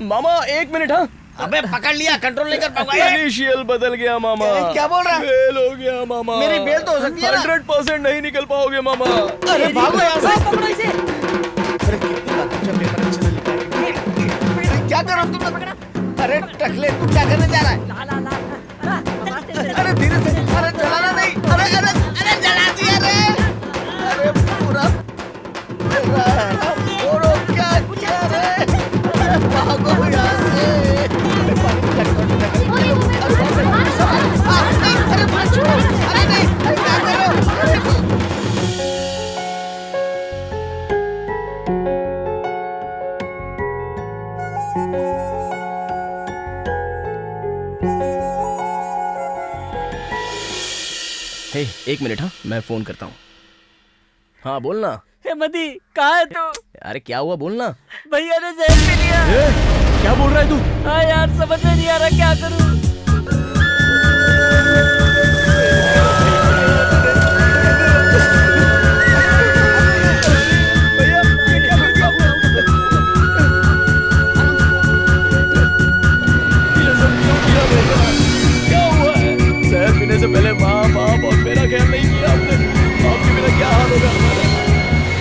मामा 1 मिनट। हाँ अबे पकड़ लिया, कंट्रोल नहीं कर पाऊंगा। इनिशियल बदल गया मामा। क्या बोल रहा है? फेल हो गया मामा। मेरी बेल तो हो सकती है ना? 100% नहीं निकल पाओगे मामा। अरे भागो यहाँ से। पकड़ो इसे। अरे कितनी बात है, पेपर अच्छे से लिखा है। क्या करो तुम? पकड़ा। अरे टकले, तू क्या करने जा रहा है? अरे धीरे से, अरे जलाना नहीं। अरे अरे अरे जला दिया रे। अरे पूरा और क्या किया रे? भागो यहाँ से। हे 1 मिनट। हाँ मैं फोन करता हूँ। हाँ बोलना। हे मदी, कहाँ है तू? अरे क्या हुआ बोलना। भैया ने जहर पी लिया। क्या बोल रहा है तू? हाँ यार समझ में नहीं आ रहा क्या करूं। क्या हुआ है? जहर पीने से पहले माँ बाप और मेरा ख्याल नहीं किया आपने। आपके बिना क्या हाल होगा हमारा?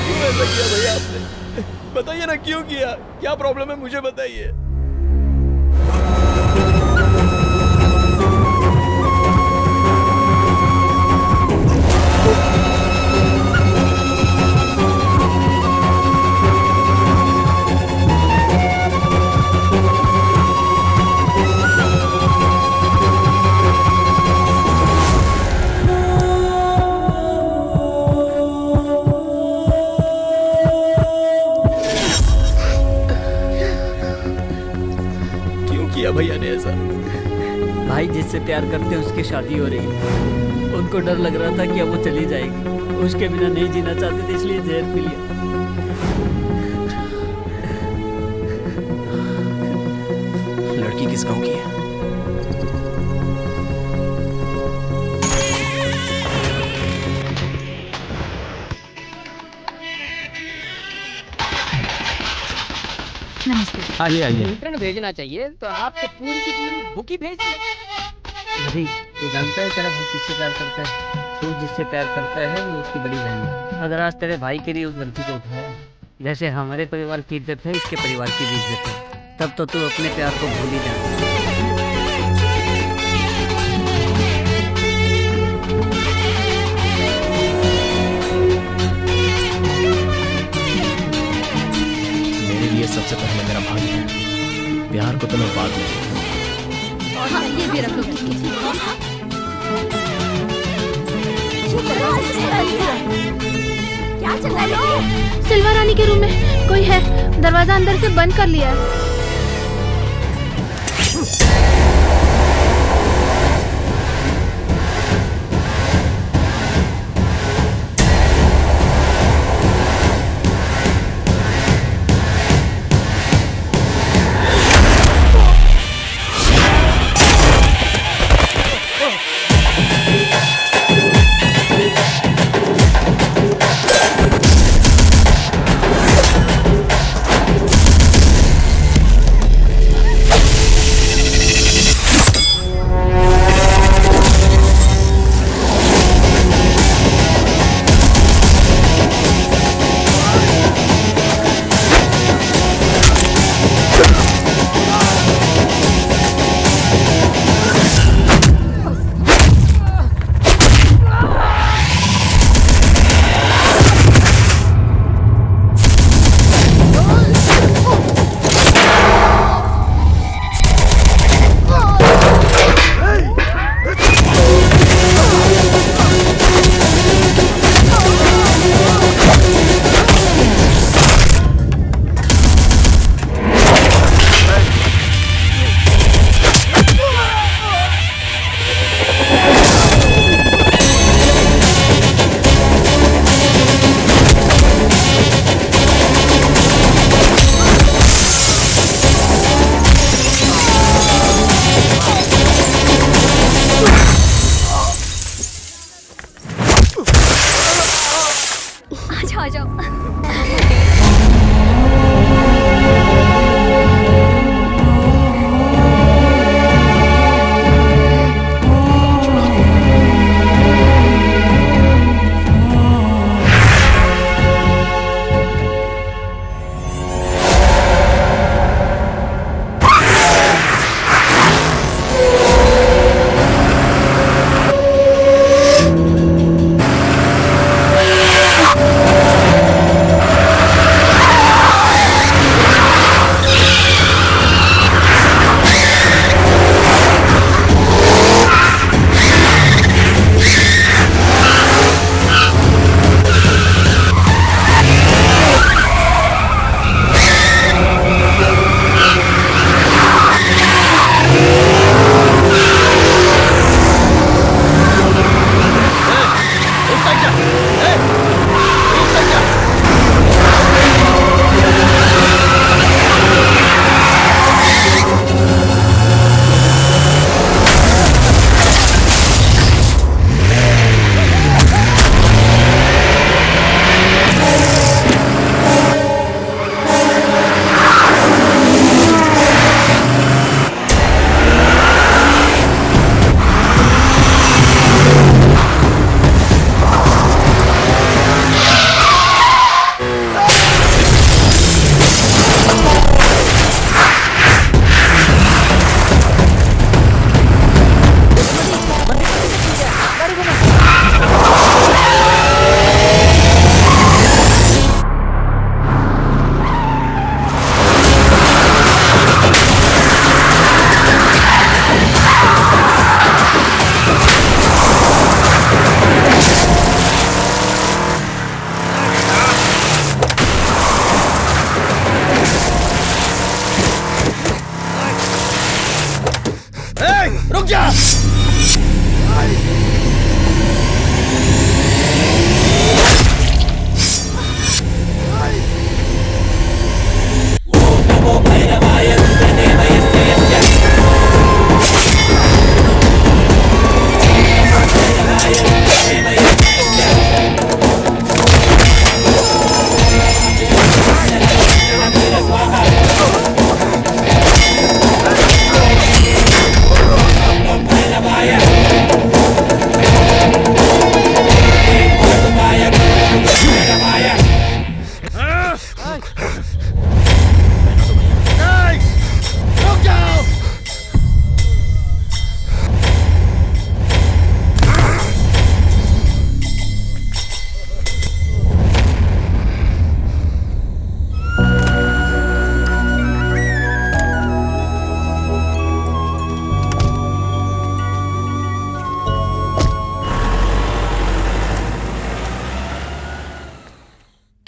क्यों ऐसा किया भैया आपने? बताइए ना क्यों किया? क्या प्रॉब्लम है मुझे बताइए। भैया ने ऐसा। भाई जिससे प्यार करते हैं उसकी शादी हो रही है। उनको डर लग रहा था कि अब वो चली जाएगी, उसके बिना नहीं जीना चाहते थे, इसलिए जहर पी लिया। लड़की किस गांव की है? आइए आइए। निमंत्रण भेजना चाहिए तो आपको पूरी की पूरी बुक ही भेज दी। अरे ये जानता है तेरा भाई किससे प्यार करता है? तू जिससे प्यार करता है वो उसकी बड़ी बहन है। अगर आज तेरे भाई के लिए उस गलती को उठाया, जैसे हमारे परिवार की इज्जत है इसके परिवार की भी इज्जत है, तब तो तू अपने प्यार को भूल ही जाना। सबसे पहले मेरा भाई है, प्यार को तो मैं बाद में। हाँ, ये भी रख लो। क्या चल रहा है? सिल्वा रानी के रूम में कोई है, दरवाजा अंदर से बंद कर लिया है।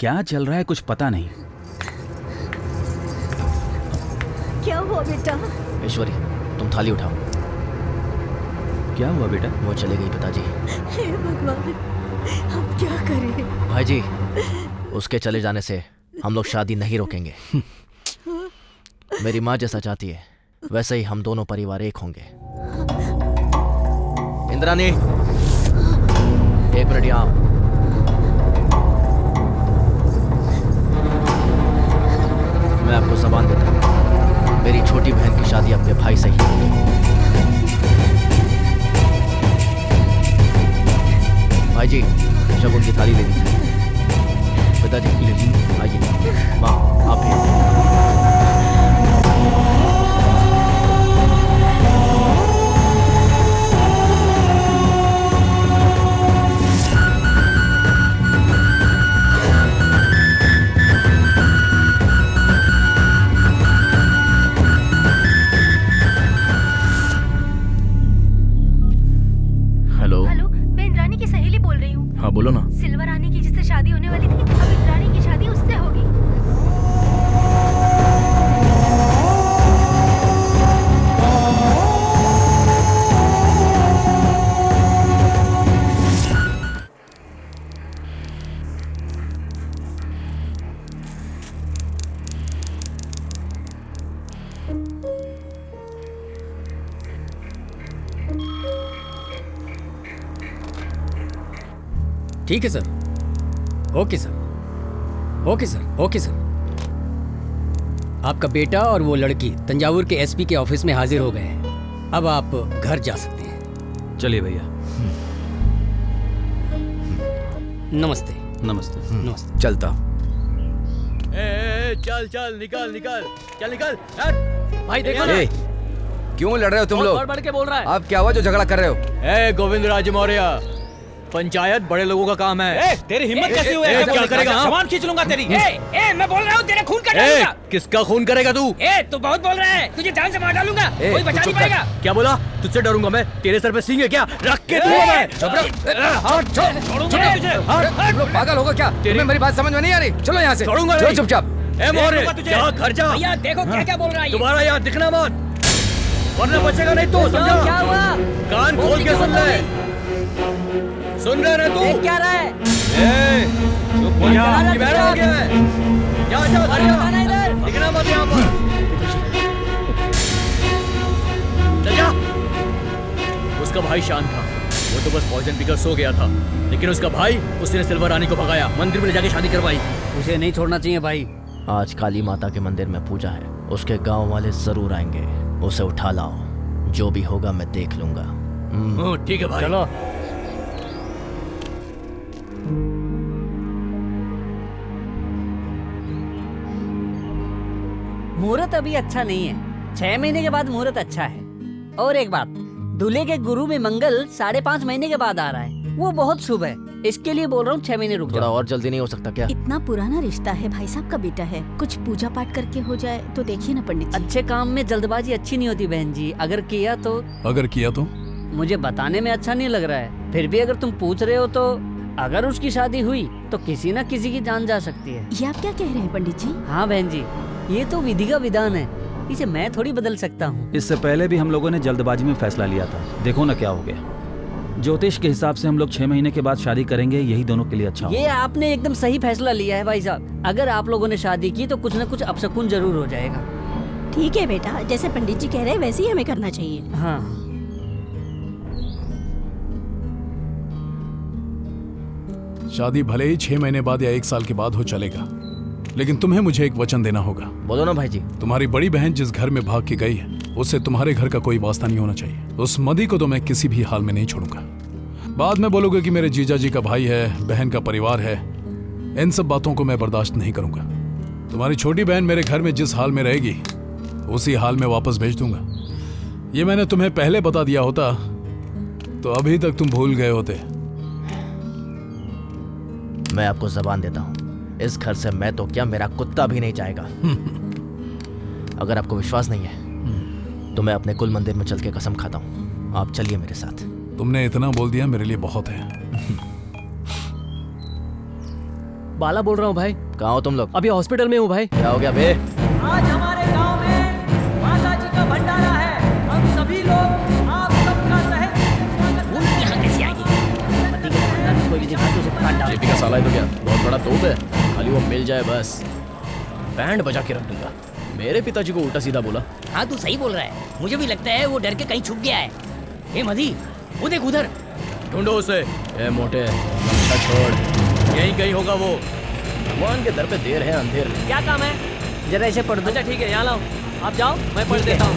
क्या चल रहा है कुछ पता नहीं। क्या हुआ बेटा? ईश्वरी, तुम थाली उठाओ। क्या हुआ बेटा? वो चले गई पिताजी। हे भगवान, अब क्या करें? भाई जी, उसके चले जाने से हम लोग शादी नहीं रोकेंगे। मेरी माँ जैसा चाहती है वैसे ही हम दोनों परिवार एक होंगे। इंद्रानी, एक मिनट यहाँ आओ। मैं आपको ज़बान देता हूँ, मेरी छोटी बहन की शादी अपने भाई से ही होगी। भाई जी, शगुन की थाली ले लीजिए। पिताजी ले लीजिए, आइए। माँ, आप भी। बोलो ना। सिल्वर रानी की जिससे शादी होने वाली थी, अब इंद्राणी की शादी उससे होगी। ठीक है sir. Okay sir, okay sir, okay sir. आपका बेटा और वो लड़की तंजावुर के एसपी के ऑफिस में हाजिर हो गए हैं। अब आप घर जा सकते हैं। चलिए भैया। नमस्ते। नमस्ते। नमस्ते। चलता। चल चल, निकल निकल, चल निकल। भाई देखो ना। क्यों लड़ रहे हो तुम लोग? बढ़ के बोल रहा है। आप क्या हुआ जो झगड़ा कर रहे हो? गोविंद राज मौर्य, पंचायत बड़े लोगों का काम है। तेरी हिम्मत कैसी हुई ऐसे क्या करेगा? सामान खींच लूंगा तेरी। मैं बोल रहा हूँ तेरे खून कर डालूंगा। किसका खून करेगा तू? तू बहुत बोल रहा है, तुझे जान से मार डालूंगा, कोई बचा नहीं पाएगा। क्या बोला? तुझसे डरूंगा मैं? तेरे सर पे सींग है क्या? रख के पागल होगा क्या? तुम्हें मेरी बात समझ में नहीं आ रही? चलो यहाँ से। छोड़ूंगा चलो चुपचाप। जा घर जा। भैया देखो क्या क्या बोल रहा है। तुम्हारा यहाँ दिखना मत, वरना बचेगा नहीं तू, समझा? क्या हुआ? कान खोल के सुन ले। सुन रहे तू? क्या रहा है? चुप हो जा, बेड़ा हो गया है। जा जा घर जा, दिखना मत यहाँ पर। चल जा। उसका भाई शांत था, वो तो बस पॉइजन पीकर सो गया था, लेकिन उसका भाई, उसने सिल्वर रानी को भगाया, मंदिर में ले जाके शादी करवाई। उसे नहीं छोड़ना चाहिए भाई। आज काली माता के मंदिर में पूजा है, उसके गांव वाले जरूर आएंगे। उसे उठा लाओ, जो भी होगा मैं देख लूंगा। ठीक है भाई। चलो। मुहूर्त अभी अच्छा नहीं है, 6 महीने के बाद मुहूर्त अच्छा है। और एक बात, दूल्हे के गुरु में मंगल 5.5 महीने के बाद आ रहा है, वो बहुत शुभ है। इसके लिए बोल रहा हूँ 6 महीने रुक थोड़ा जाओ। और जल्दी नहीं हो सकता क्या? इतना पुराना रिश्ता है, भाई साहब का बेटा है, कुछ पूजा पाठ करके हो जाए तो देखिए ना पंडित जी। अच्छे काम में जल्दबाजी अच्छी नहीं होती बहन जी। अगर किया तो मुझे बताने में अच्छा नहीं लग रहा है, फिर भी अगर तुम पूछ रहे हो तो अगर उसकी शादी हुई तो किसी न किसी की जान जा सकती है। ये आप क्या कह रहे हैं पंडित जी? हाँ बहन जी, ये तो विधि का विधान है, इसे मैं थोड़ी बदल सकता हूँ। इससे पहले भी हम लोगों ने जल्दबाजी में फैसला लिया था, देखो ना क्या हो गया। ज्योतिष के हिसाब से हम लोग 6 महीने के बाद शादी करेंगे, यही दोनों के लिए अच्छा ये आपने एकदम सही फैसला लिया है भाई साहब। अगर आप लोगों ने शादी की तो कुछ न कुछ अपशकुन जरूर हो जाएगा। ठीक है बेटा, जैसे पंडित जी कह रहे हैं वैसे ही हमें करना चाहिए। हाँ। शादी भले ही 6 महीने बाद या 1 साल के बाद हो चलेगा, लेकिन तुम्हें मुझे एक वचन देना होगा। बोलो ना भाई जी। तुम्हारी बड़ी बहन जिस घर में भाग के गई है, उससे तुम्हारे घर का कोई वास्ता नहीं होना चाहिए। उस मदी को तो मैं किसी भी हाल में नहीं छोड़ूंगा। बाद में बोलोगे कि मेरे जीजा जी का भाई है, बहन का परिवार है, इन सब बातों को मैं बर्दाश्त नहीं करूंगा। तुम्हारी छोटी बहन मेरे घर में जिस हाल में रहेगी, उसी हाल में वापस भेज दूंगा। ये मैंने तुम्हें पहले बता दिया होता तो अभी तक तुम भूल गए होते। मैं आपको जबान देता हूँ, इस घर से मैं तो क्या, मेरा कुत्ता भी नहीं जाएगा। अगर आपको विश्वास नहीं है तो मैं अपने कुल मंदिर में चल के कसम खाता हूँ। आप चलिए मेरे साथ। तुमने इतना बोल दिया, मेरे लिए बहुत है। बाला बोल रहा हूँ भाई। कहाँ हो तुम लोग? अभी हॉस्पिटल में हूँ भाई। क्या हो गया बे? आज हमारे गांव में माता जी का भंडारा है। हम सभी लोग आप सबका तहे दिल से स्वागत वो यहाँ कैसे आएगी? पति के भंडार में कोई भी दिखा तो उसे काट डाल। जेपी का साला है तो क्या बहुत बड़ा तोप है, खाली वो मिल जाए बस बैंड बजा के रख दूंगा। मेरे पिताजी को उल्टा सीधा बोला। हाँ तू सही बोल रहा है, मुझे भी लगता है वो डर के कहीं छुप गया है। ए मधी, वो देख उधर। ढूंढो उसे। ए मोटे, अच्छा छोड़, यही कहीं होगा वो। भगवान के दर पे देर है अंधेर। क्या काम है? जरा इसे पढ़ दो। अच्छा ठीक है, यहाँ लाओ, आप जाओ, मैं पढ़ देता हूँ।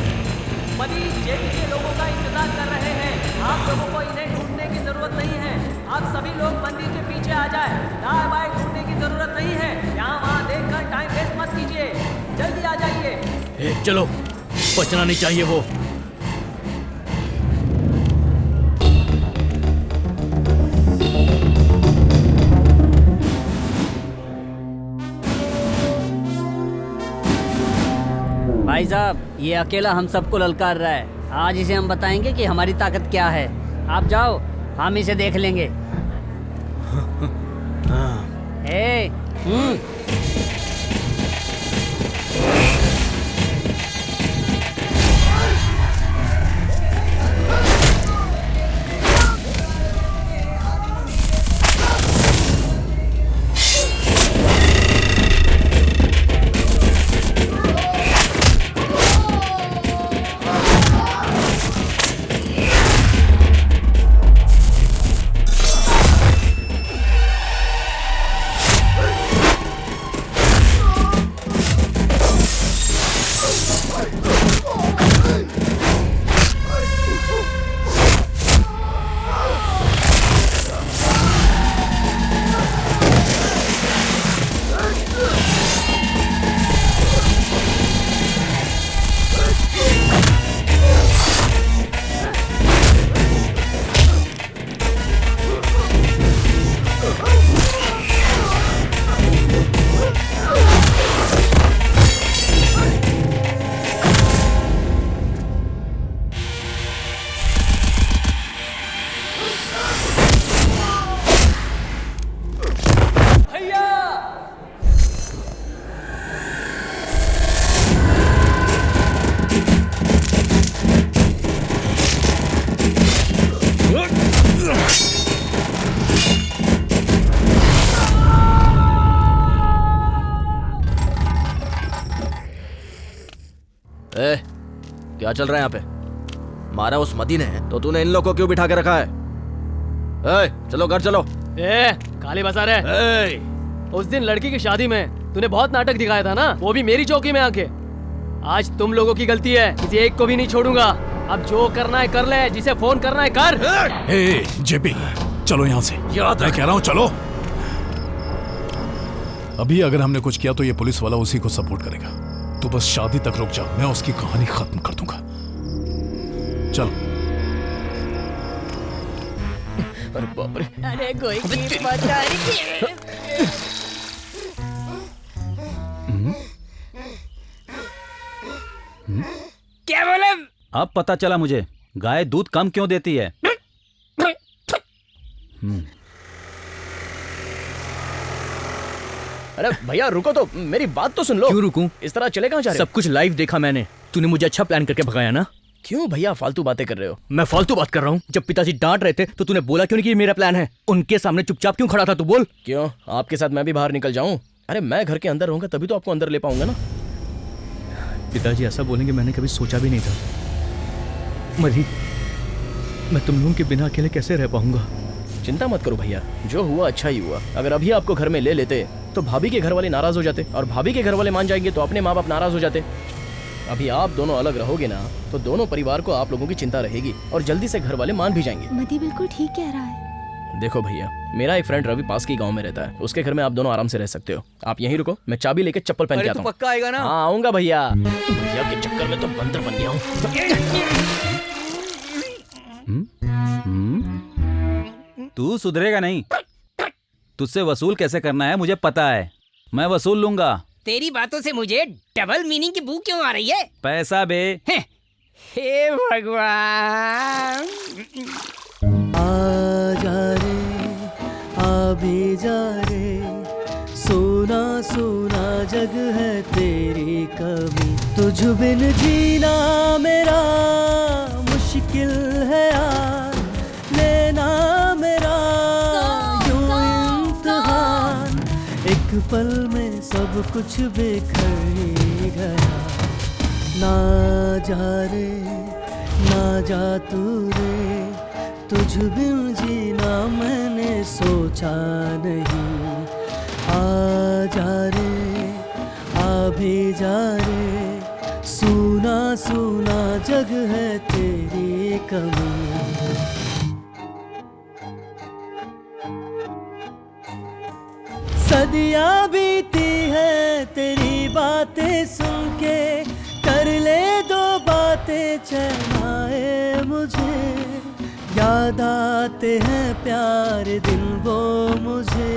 मदी जेपी के लोगों का इंतजार कर रहे हैं। आप लोगों को इन्हें ढूंढने की जरूरत नहीं है। आप सभी लोग मंदिर के पीछे आ जाए। दाएं बाएं ढूंढने की जरूरत नहीं है। यहाँ वहाँ देखकर टाइम वेस्ट मत कीजिए, जल्दी आ जाइए। चलो, बचना नहीं चाहिए वो। भाई साहब, ये अकेला हम सबको ललकार रहा है। आज इसे हम बताएंगे कि हमारी ताकत क्या है। आप जाओ, हम इसे देख लेंगे। ए, ए, क्या चल रहा है यहाँ पे? मारा उस मदी ने तो तूने इन लोगों को क्यों बिठा के रखा है? ए, चलो घर चलो। खाली बसा रहे। उस दिन लड़की की शादी में तूने बहुत नाटक दिखाया था ना, वो भी मेरी चौकी में आके। आज तुम लोगों की गलती है, किसी एक को भी नहीं छोड़ूंगा। अब जो करना है कर ले, जिसे फोन करना है कर। जेपी, चलो यहाँ से। मैं कह रहा हूँ चलो। अभी अगर हमने कुछ किया तो ये पुलिस वाला उसी को सपोर्ट करेगा। तू बस शादी तक रुक जा, मैं उसकी कहानी खत्म कर दूंगा। चल। अरे बाप रे। अरे कोई की पता नहीं। क्या बोले? अब पता चला मुझे गाय दूध कम क्यों देती है। अरे भैया रुको तो, मेरी बात तो सुन लो। क्यों रुकूं? इस तरह चले कहाँ जा रहे हो? सब कुछ लाइव देखा मैंने। तूने मुझे अच्छा प्लान करके भगाया ना। क्यों भैया फालतू बातें कर रहे हो? मैं फालतू बात कर रहा हूँ? जब पिताजी डांट रहे थे तो तूने बोला क्यों नहीं कि ये मेरा प्लान है? उनके सामने चुपचाप क्यों खड़ा था? तू बोल। क्यों, आपके साथ मैं भी बाहर निकल जाऊं? अरे मैं घर के अंदर रहूंगा तभी तो आपको अंदर ले पाऊंगा ना। पिताजी ऐसा बोलेंगे मैंने कभी सोचा भी नहीं था। मरी, मैं तुम लोगों के बिना अकेले कैसे रह पाऊंगा? चिंता मत करो भैया, जो हुआ अच्छा ही हुआ। अगर अभी आपको घर में ले लेते तो भाभी के घर वाले नाराज हो जाते, और भाभी के घर वाले मान जाएंगे तो अपने माँ बाप नाराज हो जाते। अभी आप दोनों अलग रहोगे ना, तो दोनों परिवार को आप लोगों की चिंता रहेगी और जल्दी से घर वाले मान भी जाएंगे। मदी बिल्कुल ठीक कह रहा है। देखो भैया, मेरा एक फ्रेंड रवि पास की गांव में रहता है, उसके घर में आप दोनों आराम से रह सकते हो। आप यहीं रुको, मैं चाबी लेके चप्पल पहन के आता हूँ। पक्का आएगा ना? हाँ आऊंगा भैया। भैया के चक्कर में तो बंदर बन गया हूँ। तू सुधरेगा नहीं। तुझसे वसूल कैसे करना है मुझे पता है, मैं वसूल लूंगा। तेरी बातों से मुझे डबल मीनिंग की बू क्यों आ रही है? पैसा बे। हे भगवान। आ जा रे, आ भी जा रे, सूना जग है तेरी कमी, तुझ बिन जीना मेरा मुश्किल है यार, लेना मेरा यूं इम्तिहान, एक पल में सब कुछ बिखर ही गया। ना जा रे ना जा तू रे, तुझ बिन जीना मैंने सोचा नहीं, आ जा रे आ भी जा रे, सूना सूना जग है तेरी कमी। सदियां बीती है तेरी बातें सुन के, कर ले दो बातें चैन आए मुझे, याद आते हैं प्यार दिन वो मुझे,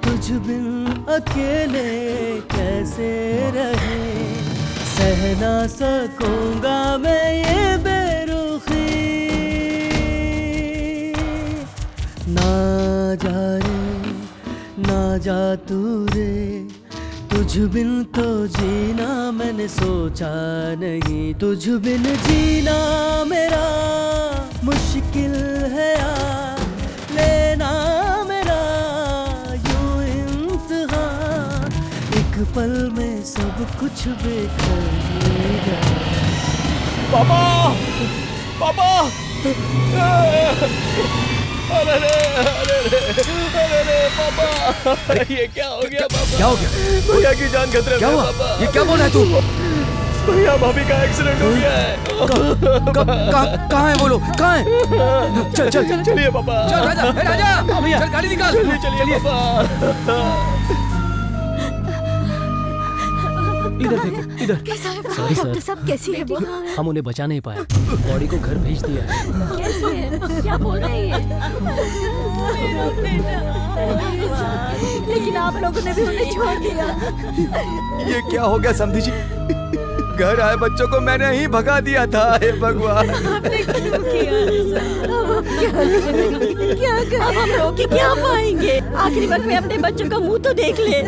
तुझ बिन अकेले कैसे रहे, सह ना सकूंगा मैं ये बेरुखी। ना जा रे ना जा तू रे, तुझ बिन तो जीना मैंने सोचा नहीं, तुझ बिन जीना मेरा मुश्किल है यार, लेना मेरा यूं इम्तिहान, एक पल में सब कुछ बिखर गया। पापा पापा, अरे रे अरे रे अरे रे पापा, ये क्या हो गया पापा? क्या हो गया? भैया की जान खतरे में क्या हुआ? पापा। ये क्या बोल रहा है तू? भैया भाभी का एक्सीडेंट हो गया है। कहाँ है वो लोग? कहाँ है? चल चल चलिए पापा। चल राजा, ए राजा, भैया चल गाड़ी निकाल। चलिए पापा। इधर देखो, इधर। कैसा है सॉरी डॉक्टर सर, साहब, कैसी है वो? हम उन्हें बचा नहीं पाए, बॉडी को घर भेज दिया है। कैसी है? क्या बोल रही है? लेकिन आप लोगों ने भी उन्हें छोड़ दिया। ये क्या हो गया समधी जी? घर आए बच्चों को मैंने ही भगा दिया था। हे भगवान, आपने क्यों किया ऐसा? अब हम क्या करें? अब हम रोक क्या पाएंगे? आखिरी वक्त में अपने बच्चों का मुंह तो देख ले।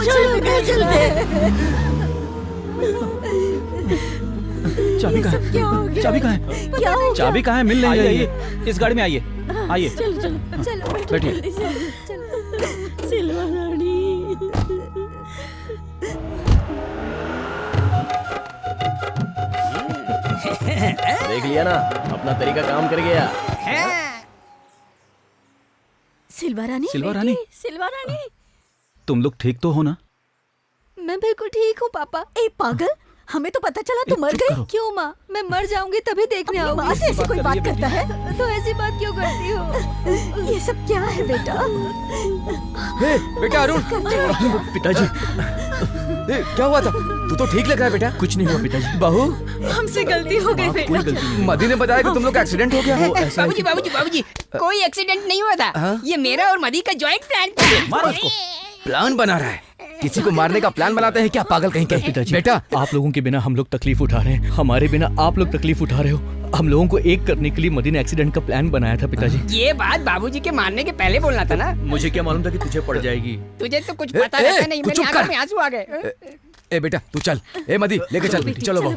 चलो घर चलते। चाबी कहाँ है? चाबी कहाँ है? क्या हो गया? चाबी कहाँ है? मिल नहीं रही है। इस गाड़ी में आइए, आइए। चलो चलो चलो बैठिए। जल्दी से, चलो। सिल्वा रानी। देख लिया ना, अपना तरीका काम कर गया। सिल्वा रानी। सिल्वा रानी? सिल्वा रानी। तुम लोग ठीक तो हो ना? मैं बिल्कुल ठीक हूँ पापा। ए पागल, हमें तो पता चला तुम मर गई। क्यों माँ? मैं मर जाऊंगी तभी देखने आऊंगी। माँ से ऐसी कोई बात करता है? तो ऐसी बात क्यों करती हो? ये सब क्या है बेटा? हे बेटा अरुण। पिताजी, क्या हुआ था? तू तो ठीक लग रहा है बेटा। कुछ नहीं हुआ पिताजी। बहू, हमसे गलती हो गई बेटा। कोई गलती नहीं। मदी ने बताया कि तुम लोग का एक्सीडेंट हो गया है। बाबूजी बाबूजी बाबूजी, कोई एक्सीडेंट नहीं हुआ था। ये मेरा और मदी का जॉइंट प्लान था। मारो उसको। प्लान बना रहा है? किसी को मारने का प्लान बनाते हैं क्या पागल कहीं के? पिताजी, बेटा आप लोगों के बिना हम लोग तकलीफ उठा रहे हैं, हमारे बिना आप लोग तकलीफ उठा रहे हो। हम लोगों को एक करने के लिए मदी ने एक्सीडेंट का प्लान बनाया था पिताजी। ये बात बाबूजी के मारने के पहले बोलना था ना। मुझे क्या मालूम था कि तुझे पड़ जाएगी। तुझे तो कुछ पता रहता नहीं। मेरी आंखों में आंसू आ गए। ए बेटा तू चल। ए मदी लेके चल। चलो बहू।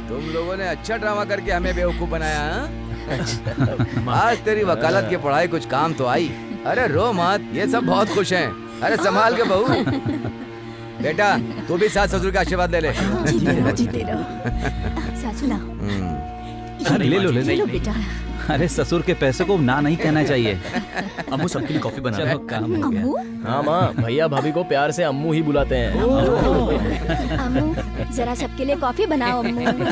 तुम लोगों ने अच्छा ड्रामा करके हमें बेवकूफ बनाया। आज तेरी वकालत की पढ़ाई कुछ काम तो आई। अरे रो मत, ये सब बहुत खुश हैं। अरे संभाल के बहू। बेटा तू भी सास ससुर का आशीर्वाद ले ले। जीते रहो। सासू ना। अरे ले लो ले लो बेटा। अरे ससुर के पैसे को ना नहीं कहना चाहिए। अम्मू सबके लिए कॉफी बना रहा है। चलो काम हो गया। हाँ माँ, भैया भाभी को प्यार से अम्मू ही बुलाते हैं। अम्मू जरा सबके लिए कॉफी बनाओ अम्मू।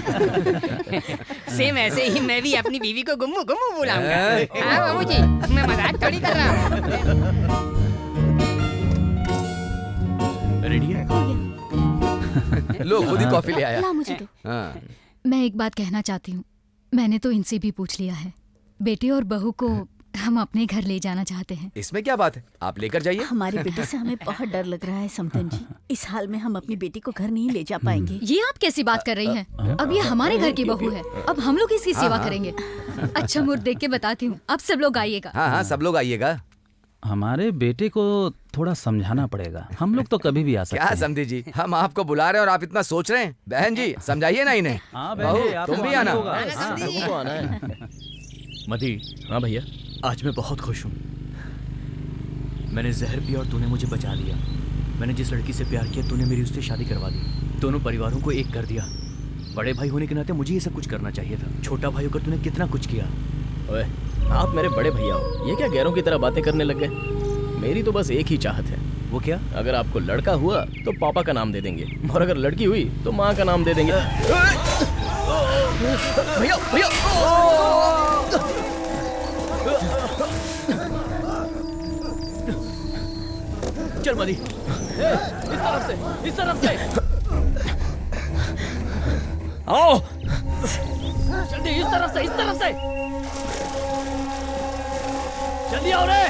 सेम ऐसे ही मैं भी अपनी बीवी को गुम्मू गुम्मू बुलाऊंगा। हाँ बाबूजी, मैं मजाक थोड़ी कर रहा हूँ। रेडी है? लो खुद ही कॉफी ले आया। ला मुझे दो। हाँ। मैं एक बात कहना चाहती हूँ। मैंने तो इनसे भी पूछ लिया है। बेटे और बहू को हम अपने घर ले जाना चाहते हैं। इसमें क्या बात है, आप लेकर जाइए। हमारे बेटे से हमें बहुत डर लग रहा है समतन जी। इस हाल में हम अपनी बेटी को घर नहीं ले जा पाएंगे। ये आप कैसी बात कर रही हैं? अब ये हमारे घर की बहू है, अब हम लोग इसकी सेवा करेंगे। अच्छा मुहूर्त देख के बताती हूँ, अब सब लोग आइएगा। हाँ हाँ सब लोग आइएगा। हमारे बेटे को थोड़ा समझाना पड़ेगा। हम लोग तो कभी भी आ सकते क्या हैं। समझी जी, हम आपको बुला रहे हैं और आप इतना सोच रहे हैं। बहन जी समझाइए ना इन्हें। हाँ बहू, बहन, आपको तुम भी आना आना। होगा। हाँ, लोगों को आना है। मधी, हाँ भैया, आज मैं बहुत खुश हूँ। मैंने जहर पिया और तूने मुझे बचा लिया। मैंने जिस लड़की से प्यार किया तूने मेरी उससे शादी करवा दी। दोनों परिवारों को एक कर दिया। बड़े भाई होने के नाते मुझे ये सब कुछ करना चाहिए था। छोटा भाई होकर तूने कितना कुछ किया। ओए, आप मेरे बड़े भैया हो, ये क्या गैरों की तरह बातें करने लग गए? मेरी तो बस एक ही चाहत है। वो क्या? अगर आपको लड़का हुआ तो पापा का नाम दे देंगे, और अगर लड़की हुई तो माँ का नाम दे देंगे। भैया भैया, चल मधी, इस तरफ से, इस तरफ से आओ, जल्दी इस तरफ से, इस तरफ से जल्दी आओ रे।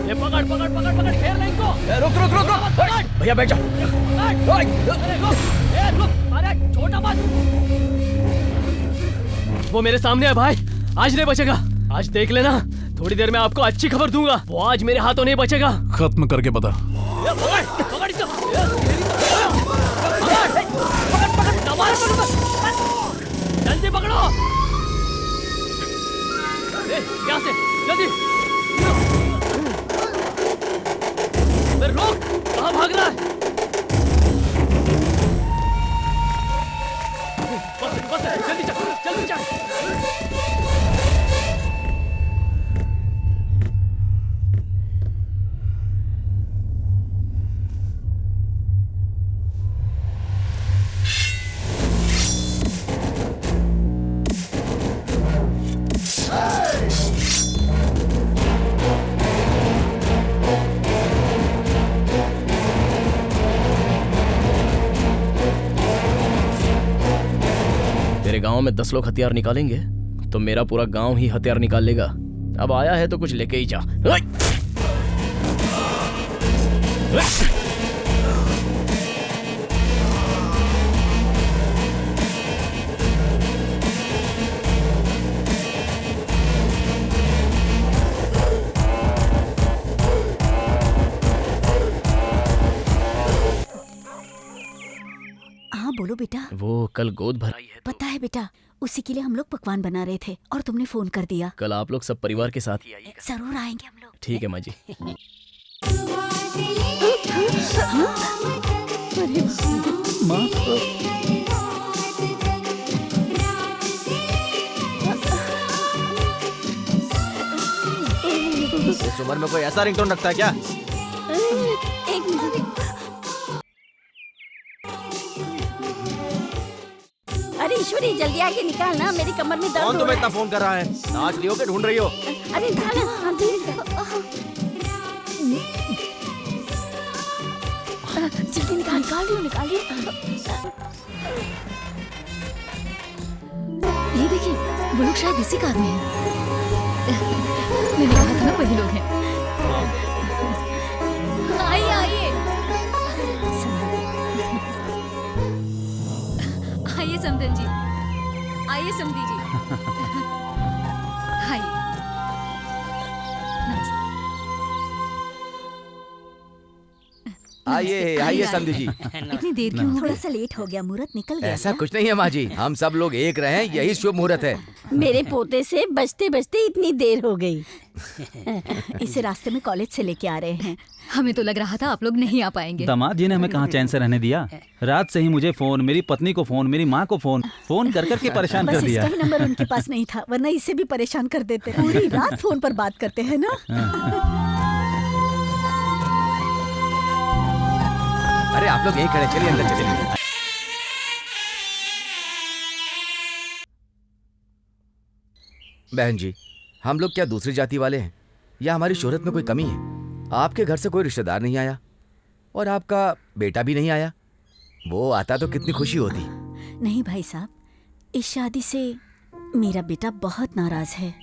ये पकड़ पकड़ पकड़ पकड़, घेर ले इनको। रुक रुक रुक रुक, भैया बैठ जा। अरे रुक, अरे छोटा मत। वो मेरे सामने है भाई, आज नहीं बचेगा। आज देख लेना, थोड़ी देर में आपको अच्छी खबर दूंगा। वो आज मेरे हाथों नहीं बचेगा। खत्म करके बता। पकड़ पकड़ इसको, पकड़ दबाए, जल्दी पकड़ो। यहाँ से जल्दी। रुक, कहाँ भाग रहा है? बस जल्दी चल, जल्दी चल। तेरे गांव में 10 लोग हथियार निकालेंगे तो मेरा पूरा गांव ही हथियार निकाल लेगा। अब आया है तो कुछ लेके ही जा। हाँ बोलो बेटा। वो कल गोद भराई है, पता है बेटा, उसी के लिए हम लोग पकवान बना रहे थे और तुमने फोन कर दिया। कल आप लोग सब परिवार के साथ ही आइएगा। जरूर आएंगे हम लोग। ठीक है माँ जी। इस उम्र में कोई ऐसा रिंगटोन रखता है क्या? एक मिनट। अरे ईश्वरी जल्दी आके निकाल ना, मेरी कमर में दर्द कौन हो तुम्हें रहा इतना फोन कर रहा है? नाच रही हो कि ढूंढ रही हो? है। अरे निकाल ना, हाँ, धीरे जल्दी निकाल निकाल रही हूँ। ये देखिए, वो लोग शायद इसी का आदमी है। मैंने कहा था ना वही लोग हैं। आइए आइए आइए समधन जी, आइए समधी जी। आइए। आइए आइए समधी जी। इतनी देर क्यों? थोड़ा सा लेट हो गया, मुहूर्त निकल गया ऐसा क्या? कुछ नहीं है माँ जी, हम सब लोग एक रहे, यही शुभ मुहूर्त है। मेरे पोते से बचते बचते इतनी देर हो गई। इसे रास्ते में कॉलेज से लेके आ रहे हैं। हमें तो लग रहा था आप लोग नहीं आ पाएंगे। दामाद जी ने हमें कहाँ चैन से रहने दिया। रात से ही मुझे फोन, मेरी पत्नी को फोन, मेरी माँ को फोन कर करके परेशान बस कर दिया। इसका ही नंबर उनके पास नहीं था, वरना इसे भी परेशान कर देते। पूरी रात फोन पर बात करते हैं ना। अरे आप लोग यहीं खड़े, चलिए अंदर चलिए। बहन जी, हम लोग क्या दूसरी जाति वाले हैं या हमारी शोहरत में कोई कमी है? आपके घर से कोई रिश्तेदार नहीं आया और आपका बेटा भी नहीं आया। वो आता तो कितनी खुशी होती। नहीं भाई साहब, इस शादी से मेरा बेटा बहुत नाराज है।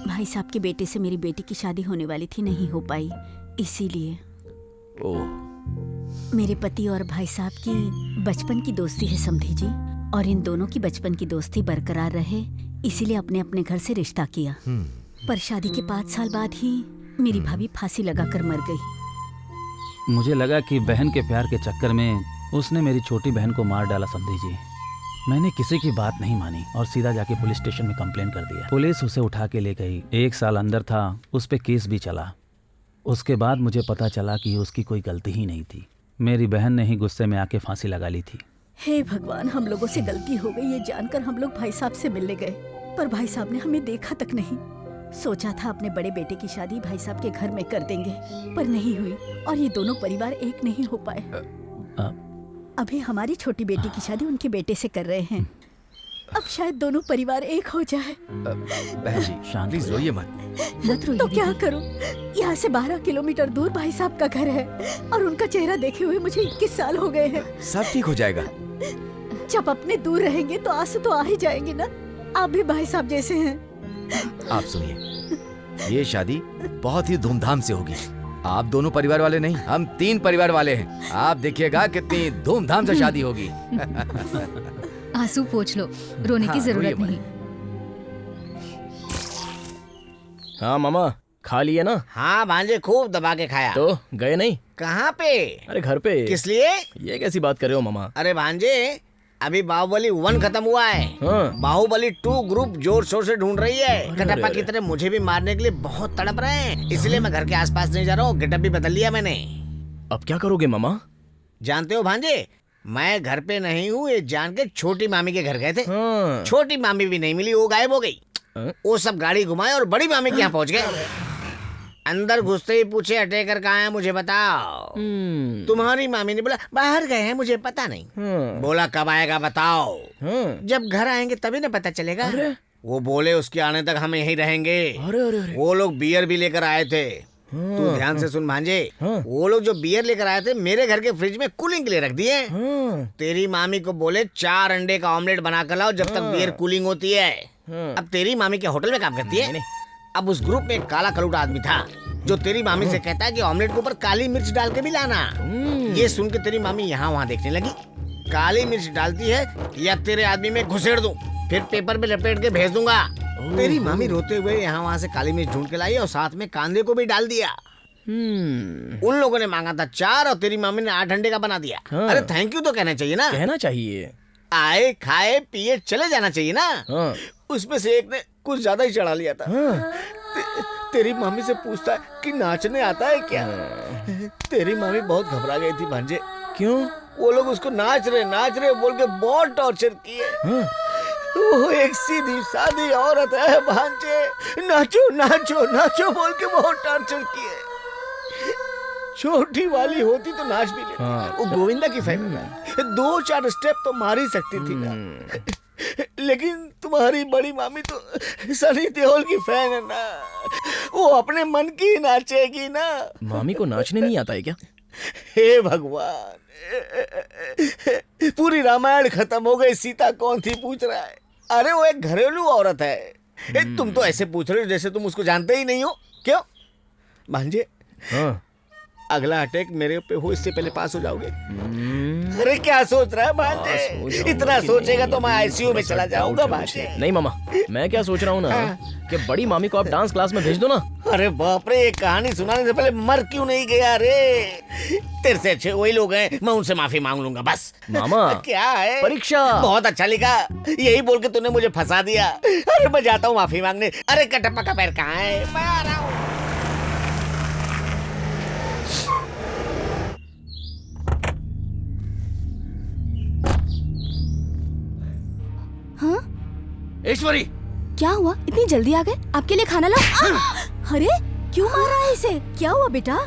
भाई साहब के बेटे से मेरी बेटी की शादी होने वाली थी, नहीं हो पाई, इसीलिए। ओह, मेरे पति और भाई साहब की बचपन की दोस्ती है समधी जी, और इन दोनों की बचपन की दोस्ती बरकरार रहे, इसीलिए अपने अपने घर से रिश्ता किया। पर शादी के 5 साल बाद ही मेरी भाभी फांसी लगाकर मर गई। मुझे लगा कि बहन के प्यार के चक्कर में उसने मेरी छोटी बहन को मार डाला समधी जी। मैंने किसी की बात नहीं मानी और सीधा जाके पुलिस स्टेशन में कंप्लेन कर दिया। पुलिस उसे उठा के ले गई। 1 साल अंदर था, उस पे केस भी चला। उसके बाद मुझे पता चला कि उसकी कोई गलती ही नहीं थी। मेरी बहन ने ही गुस्से में आके फांसी लगा ली थी। हे भगवान, हम लोगों से गलती हो गई ये जानकर हम लोग भाई साहब से मिलने गए, पर भाई साहब ने हमें देखा तक नहीं। सोचा था अपने बड़े बेटे की शादी भाई साहब के घर में कर देंगे, पर नहीं हुई और ये दोनों परिवार एक नहीं हो पाए। अभी हमारी छोटी बेटी की शादी उनके बेटे से कर रहे हैं। अब शायद दोनों परिवार एक हो जाए। बहन जी प्लीज रोइए मत। तो क्या करूं? यहाँ से 12 किलोमीटर दूर भाई साहब का घर है और उनका चेहरा देखे हुए मुझे 21 साल हो गए हैं। सब ठीक हो जाएगा। जब अपने दूर रहेंगे तो आंसू तो आ ही जाएंगे ना। आप भी भाई साहब जैसे हैं। आप सुनिए, ये शादी बहुत ही धूमधाम से होगी। आप दोनों परिवार वाले नहीं, हम 3 परिवार वाले हैं। आप देखिएगा कितनी धूमधाम से शादी होगी। आंसू पोंछ लो, रोने की जरूरत नहीं। हाँ मामा, खा लिए ना? हाँ भांजे, खूब दबा के खाया। तो गए नहीं? कहाँ पे? अरे घर पे। किस लिए? ये कैसी बात कर रहे हो मामा? अरे भांजे, अभी बाहुबली 1 खत्म हुआ है। हाँ। बाहुबली 2 ग्रुप जोर शोर से ढूंढ रही है। कटप्पा की तरह मुझे भी मारने के लिए बहुत तड़प रहे हैं, इसलिए मैं घर के आसपास नहीं जा रहा हूँ। गेटअप भी बदल लिया मैंने। अब क्या करोगे मामा? जानते हो भांजे, मैं घर पे नहीं हूँ ये जान के छोटी मामी के घर गए थे। हाँ। छोटी मामी भी नहीं मिली, वो गायब हो गई। वो सब गाड़ी घुमाए और बड़ी मामी के यहाँ पहुँच गए। अंदर घुसते ही पूछे अटेकर कहाँ है मुझे बताओ। तुम्हारी मामी ने बोला बाहर गए हैं मुझे पता नहीं। बोला कब आएगा बताओ। जब घर आएंगे तभी ना पता चलेगा। वो बोले उसके आने तक हम यहीं रहेंगे। वो लोग बियर भी लेकर आए थे। तू ध्यान से सुन भांजे, वो लोग जो बियर लेकर आए थे मेरे घर के फ्रिज में कूलिंग के लिए रख दिए। तेरी मामी को बोले 4 अंडे का ऑमलेट बना कर लाओ जब तक बियर कूलिंग होती है। अब तेरी मामी के होटल में काम करती है। अब उस ग्रुप में एक काला कलूटा आदमी था जो तेरी मामी से कहता है कि ऑमलेट के ऊपर काली मिर्च डाल के भी लाना। ये सुन के तेरी मामी यहाँ वहाँ देखने लगी। काली मिर्च डालती है या तेरे आदमी में घुसेड़ दूं, फिर पेपर में लपेट के भेज दूंगा। तेरी मामी रोते हुए यहाँ वहाँ से काली मिर्च ढूंढ के लाई और साथ में कांदे को भी डाल दिया। उन लोगों ने मांगा था 4 और तेरी मामी ने 8 अंडे का बना दिया। अरे थैंक यू तो कहना चाहिए ना। कहना चाहिए। आए खाए पिए चले जाना चाहिए ना। उसमें से एक ने कुछ ज्यादा ही चढ़ा लिया था। तेरी मामी से पूछता है कि नाचने आता है क्या। तेरी मामी बहुत घबरा गई थी भांजे। क्यों? वो लोग उसको नाच रहे बोल के बहुत टॉर्चर किए। वो एक सीधी सादी औरत है भांजे, नाचो नाचो नाचो बोल के बहुत टॉर्चर किए। छोटी वाली होती तो नाच भी लेती। वो गोविंदा की फैमिली है, 2-4 स्टेप तो मार ही सकती थी ना। लेकिन तुम्हारी बड़ी मामी तो सनी देओल की फैन है ना, वो अपने मन की नाचेगी ना। मामी को नाचने नहीं आता है क्या? हे भगवान, पूरी रामायण खत्म हो गई, सीता कौन थी पूछ रहा है। अरे वो एक घरेलू औरत है। तुम तो ऐसे पूछ रहे हो जैसे तुम उसको जानते ही नहीं हो। क्यों भांजे? अगला अटैक मेरे पे हो इससे पहले पास हो जाओगे। अरे क्या सोच रहा है भांजे? इतना सोचेगा तो मैं आईसीयू में चला जाऊंगा भांजे। नहीं मामा, मैं क्या सोच रहा हूँ ना कि बड़ी मामी को आप डांस क्लास में भेज दो ना। अरे बाप रे, एक कहानी सुनाने से पहले मर क्यों नहीं गया रे? तेरे से अच्छे वही लोग हैं, मैं उनसे माफी मांग लूंगा बस। मामा क्या है? परीक्षा बहुत अच्छा लिखा, यही बोल के तूने मुझे फंसा दिया। अरे मैं जाता हूँ माफी मांगने। अरे कटप्पा का पैर कहाँ है? मैं आ रहा हूँ। हाँ? ईश्वरी, क्या हुआ? इतनी जल्दी आ गए? आपके लिए खाना लाओ। अरे क्यों मारा है इसे? क्या हुआ बेटा?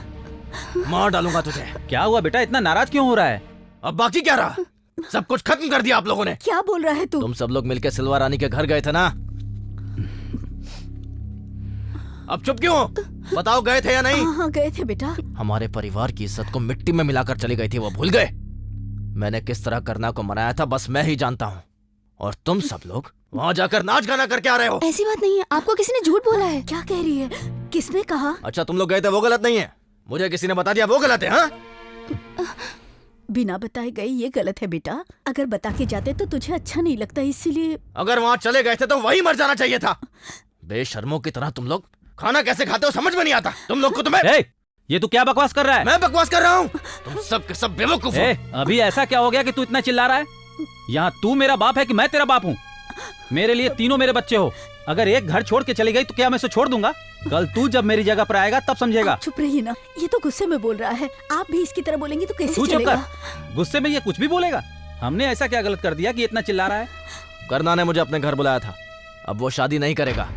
मार डालूंगा तुझे। क्या हुआ बेटा, इतना नाराज क्यों हो रहा है? अब बाकी क्या रहा? सब कुछ खत्म कर दिया आप लोगों ने। क्या बोल रहा है तू? तुम सब लोग मिलकर सिल्वा रानी के घर गए थे ना? अब चुप क्यों? बताओ गए थे या नहीं? हाँ गए थे बेटा। हमारे परिवार की इज्जत को मिट्टी में मिलाकर चली गई थी, वो भूल गए? मैंने किस तरह करना को मनाया था बस मैं ही जानता हूँ। और तुम सब लोग वहाँ जाकर नाच गाना करके आ रहे हो। ऐसी बात नहीं है, आपको किसी ने झूठ बोला है। क्या कह रही है? किसने कहा? अच्छा तुम लोग गए थे वो गलत नहीं है, मुझे किसी ने बता दिया वो गलत है। हाँ? बिना बताए गए ये गलत है बेटा। अगर बता के जाते तो तुझे अच्छा नहीं लगता, इसीलिए। अगर वहाँ चले गए थे तो वही मर जाना चाहिए था। बेशर्मों की तरह तुम लोग खाना कैसे खाते हो समझ में नहीं आता तुम लोग को। तुम्हें ये तू क्या बकवास कर रहा है? मैं बकवास कर रहा हूँ? तुम सब के सब बेवकूफ हो। अभी ऐसा क्या हो गया कि तू इतना चिल्ला रहा है? यहाँ तू मेरा बाप है कि मैं तेरा बाप हूँ? मेरे लिए तीनों मेरे बच्चे हो। अगर एक घर छोड़ के चली गई तो क्या मैं इसे छोड़ दूंगा? कल तू जब मेरी जगह पर आएगा तब समझेगा। चुप रहिए ना, ये तो गुस्से में बोल रहा है। आप भी इसकी तरह बोलेंगे तो कैसे तू चुप चलेगा? कर। गुस्से में ये कुछ भी बोलेगा? हमने ऐसा क्या गलत कर दिया कि इतना चिल्ला रहा है? करना ने मुझे अपने घर बुलाया था, अब वो शादी नहीं करेगा।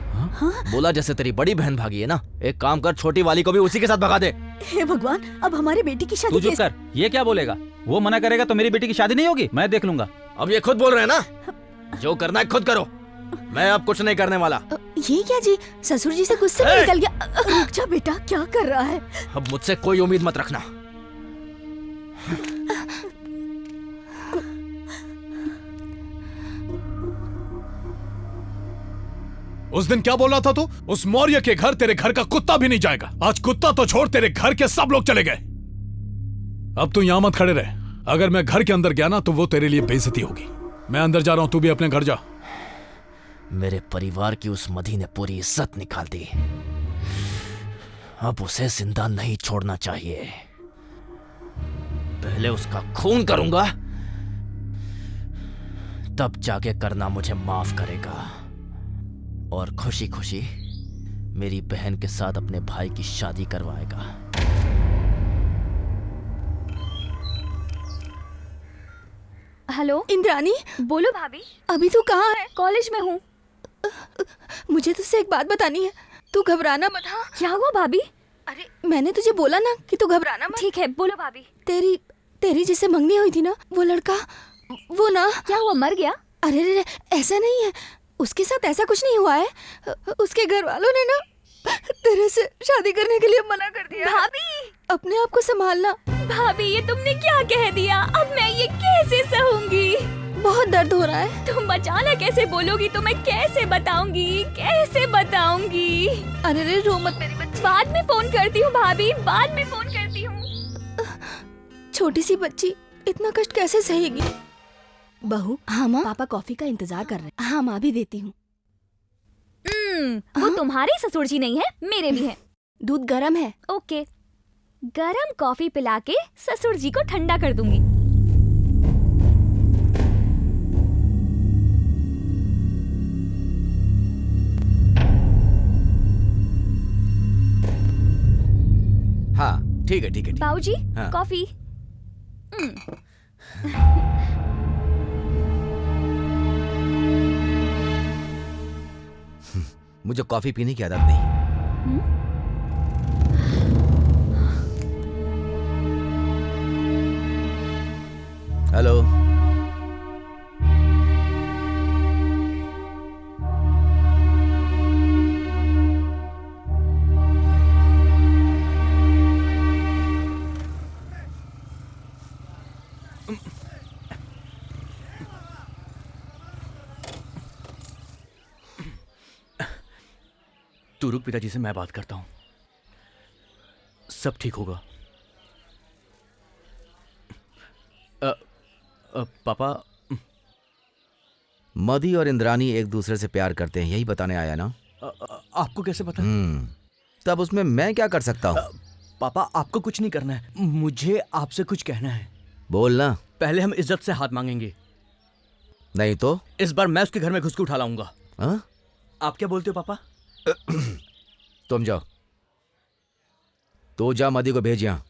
बोला जैसे तेरी बड़ी बहन भागी है ना, एक काम कर छोटी वाली को भी उसी के साथ भगा दे। हे भगवान, अब हमारी बेटी की शादी तू चुप कर। ये क्या बोलेगा? वो मना करेगा तो मेरी बेटी की शादी नहीं होगी? मैं देख लूंगा। अब ये खुद बोल रहे हैं ना, जो करना है खुद करो, मैं अब कुछ नहीं करने वाला। ये क्या जी, ससुर जी से गुस्से में निकल गया। रुक जा बेटा, क्या कर रहा है? अब मुझसे कोई उम्मीद मत रखना। उस दिन क्या बोल रहा था तू? उस मौर्य के घर तेरे घर का कुत्ता भी नहीं जाएगा। आज कुत्ता तो छोड़, तेरे घर के सब लोग चले गए। अब तू यहां मत खड़े रहे। अगर मैं घर के अंदर गया ना तो वो तेरे लिए बेइज्जती होगी। मैं अंदर जा रहा हूं, तू भी अपने घर जा। मेरे परिवार की उस मधी ने पूरी इज्जत निकाल दी, अब उसे जिंदा नहीं छोड़ना चाहिए। पहले उसका खून करूंगा, तब जाके करना मुझे माफ करेगा और खुशी खुशी मेरी बहन के साथ अपने भाई की शादी करवाएगा। हेलो इंद्रानी। बोलो भाभी। अभी तू कहाँ है? कॉलेज में हूँ। मुझे तुझसे एक बात बतानी है, तू घबराना मत। हाँ, क्या हुआ भाभी? अरे मैंने तुझे बोला ना कि तू घबराना मत। ठीक है, बोलो भाभी। तेरी जिससे मंगनी हुई थी ना, वो लड़का, वो ना। क्या हुआ, मर गया? अरे ऐसा नहीं है, उसके साथ ऐसा कुछ नहीं हुआ है। उसके घर वालों ने ना तेरे से शादी करने के लिए मना कर दिया। भाभी, अपने आप को संभालना। भाभी, ये तुमने क्या कह दिया? अब मैं ये कैसे सहूंगी? बहुत दर्द हो रहा है। तुम बचाना कैसे बोलोगी तो मैं कैसे बताऊंगी? कैसे बताऊंगी? अरे रो मत मेरी बच्ची। बाद में फोन करती हूँ भाभी, बाद में फोन करती हूँ। छोटी सी बच्ची इतना कष्ट कैसे सहेगी? बहू, हाँ माँ, पापा कॉफी का इंतजार कर रहे हैं। हाँ माँ, भी देती हूँ। वो तुम्हारे ससुर जी नहीं है, मेरे भी हैं। दूध गरम है। ओके, गरम कॉफी पिला के ससुर जी को ठंडा कर दूंगी। हाँ ठीक है ठीक है। बाबूजी, हाँ। कॉफी। मुझे कॉफी पीने की आदत नहीं। हेलो, तू रुक, पिताजी से मैं बात करता हूँ, सब ठीक होगा। पापा, मधी और इंद्रानी एक दूसरे से प्यार करते हैं, यही बताने आया ना? आपको कैसे पता? तब उसमें मैं क्या कर सकता हूँ? पापा, आपको कुछ नहीं करना है, मुझे आपसे कुछ कहना है। बोलना। पहले हम इज्जत से हाथ मांगेंगे। नहीं तो इस बार मैं उसके घर में घुस के उठा लाऊंगा। हाँ? आप क्या बोलते हो पापा? तुम जाओ, तो जा, मधी को भेज यहाँ।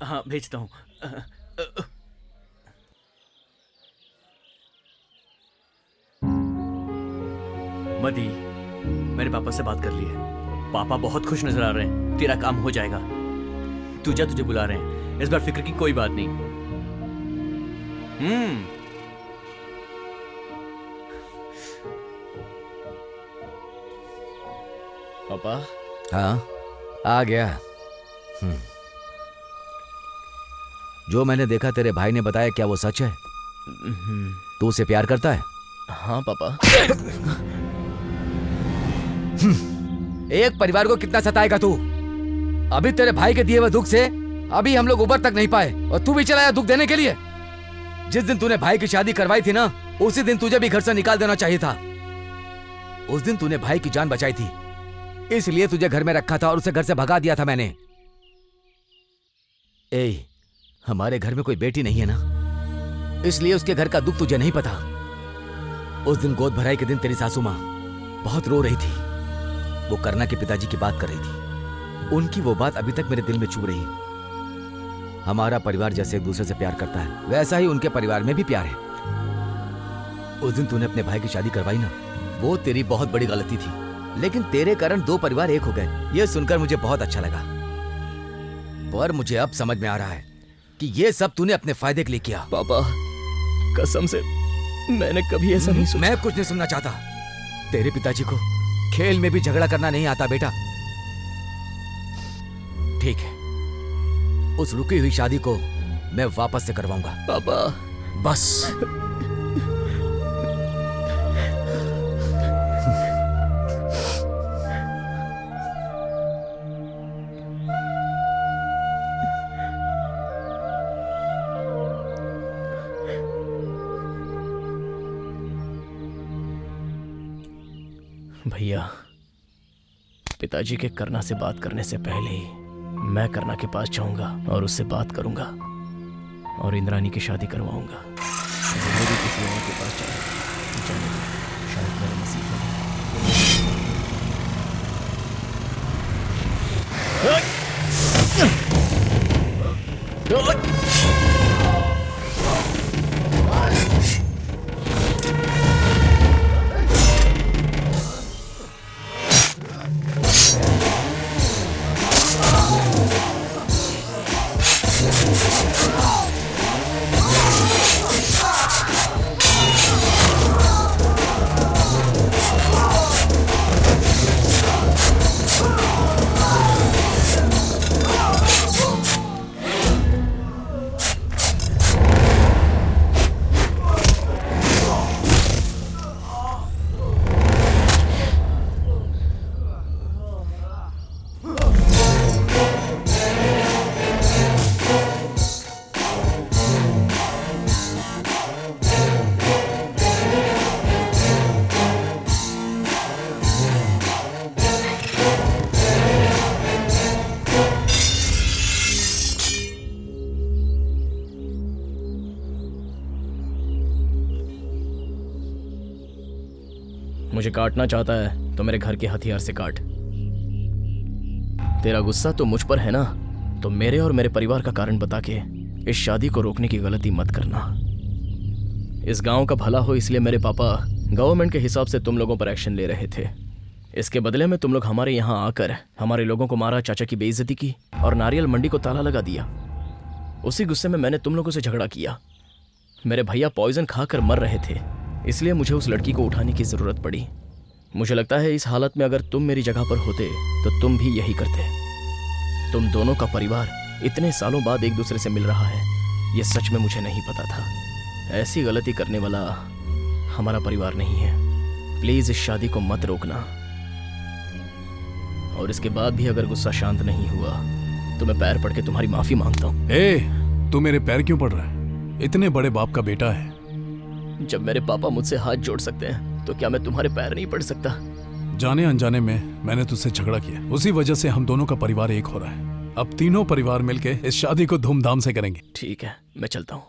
हाँ, भेजता हूँ। मधी, मैंने पापा से बात कर ली है। पापा बहुत खुश नजर आ रहे हैं, तेरा काम हो जाएगा। तुझे बुला रहे हैं, इस बार फिक्र की कोई बात नहीं। पापा। हाँ, आ गया। जो मैंने देखा तेरे भाई ने बताया, क्या वो सच है? तू उसे प्यार करता है? हाँ पापा। एक परिवार को कितना सताएगा तू? अभी तेरे भाई के दिए हुए दुख से अभी हम लोग उबर तक नहीं पाए, और तू भी चलाया दुख देने के लिए। जिस दिन तूने भाई की शादी करवाई थी ना, उसी दिन तुझे भी घर से निकाल देना चाहिए था। उस दिन तूने भाई की जान बचाई थी, इसलिए तुझे घर में रखा था और उसे घर से भगा दिया था मैंने। ए, हमारे घर में कोई बेटी नहीं है ना, इसलिए उसके घर का दुख तुझे नहीं पता। उस दिन गोद भराई के दिन तेरी सासू माँ बहुत रो रही थी। वो करना के पिताजी की बात कर रही थी। उनकी वो बात अभी तक मेरे दिल में चुभ रही है। हमारा परिवार जैसे एक दूसरे से प्यार करता है, वैसा ही उनके परिवार में भी प्यार है। उस दिन तूने अपने भाई की शादी करवाई ना, वो तेरी बहुत बड़ी गलती थी, लेकिन तेरे कारण दो परिवार एक हो गए। ये सुनकर मुझे बहुत अच्छा लगा, पर मुझे अब समझ में आ रहा है कि ये सब तूने अपने फायदे के लिए किया। पापा, कसम से मैंने कभी ऐसा नहीं सोचा। मैं कुछ नहीं सुनना चाहता। तेरे पिताजी को खेल में भी झगड़ा करना नहीं आता बेटा। ठीक है, उस रुकी हुई शादी को मैं वापस से करवाऊंगा। पापा बस। भैया, पिताजी के करना से बात करने से पहले ही मैं करना के पास जाऊंगा और उससे बात करूंगा और इंद्रानी की शादी करवाऊंगा। मेरी किसी और के पास जाने दो, शायद मेरा नसीब बने। मुझे काटना चाहता है तो मेरे घर के हथियार से काट। तेरा गुस्सा तो मुझ पर है ना, तो मेरे और मेरे परिवार का कारण बता के इस शादी को रोकने की गलती मत करना। इस गांव का भला हो इसलिए मेरे पापा गवर्नमेंट के हिसाब से तुम लोगों पर एक्शन ले रहे थे। इसके बदले में तुम लोग हमारे यहाँ आकर हमारे लोगों को मारा, चाचा की बेइज्जती की और नारियल मंडी को ताला लगा दिया। उसी गुस्से में मैंने तुम लोगों से झगड़ा किया। मेरे भैया पॉइजन खाकर मर रहे थे, इसलिए मुझे उस लड़की को उठाने की जरूरत पड़ी। मुझे लगता है इस हालत में अगर तुम मेरी जगह पर होते तो तुम भी यही करते। तुम दोनों का परिवार इतने सालों बाद एक दूसरे से मिल रहा है, ये सच में मुझे नहीं पता था। ऐसी गलती करने वाला हमारा परिवार नहीं है। प्लीज इस शादी को मत रोकना। और इसके बाद भी अगर गुस्सा शांत नहीं हुआ तो मैं पैर पड़ के तुम्हारी माफी मांगता हूँ। तू मेरे पैर क्यों पड़ रहा है? इतने बड़े बाप का बेटा है। जब मेरे पापा मुझसे हाथ जोड़ सकते हैं तो क्या मैं तुम्हारे पैर नहीं पड़ सकता? जाने अनजाने में मैंने तुझसे झगड़ा किया, उसी वजह से हम दोनों का परिवार एक हो रहा है। अब तीनों परिवार मिलके इस शादी को धूमधाम से करेंगे। ठीक है, मैं चलता हूँ।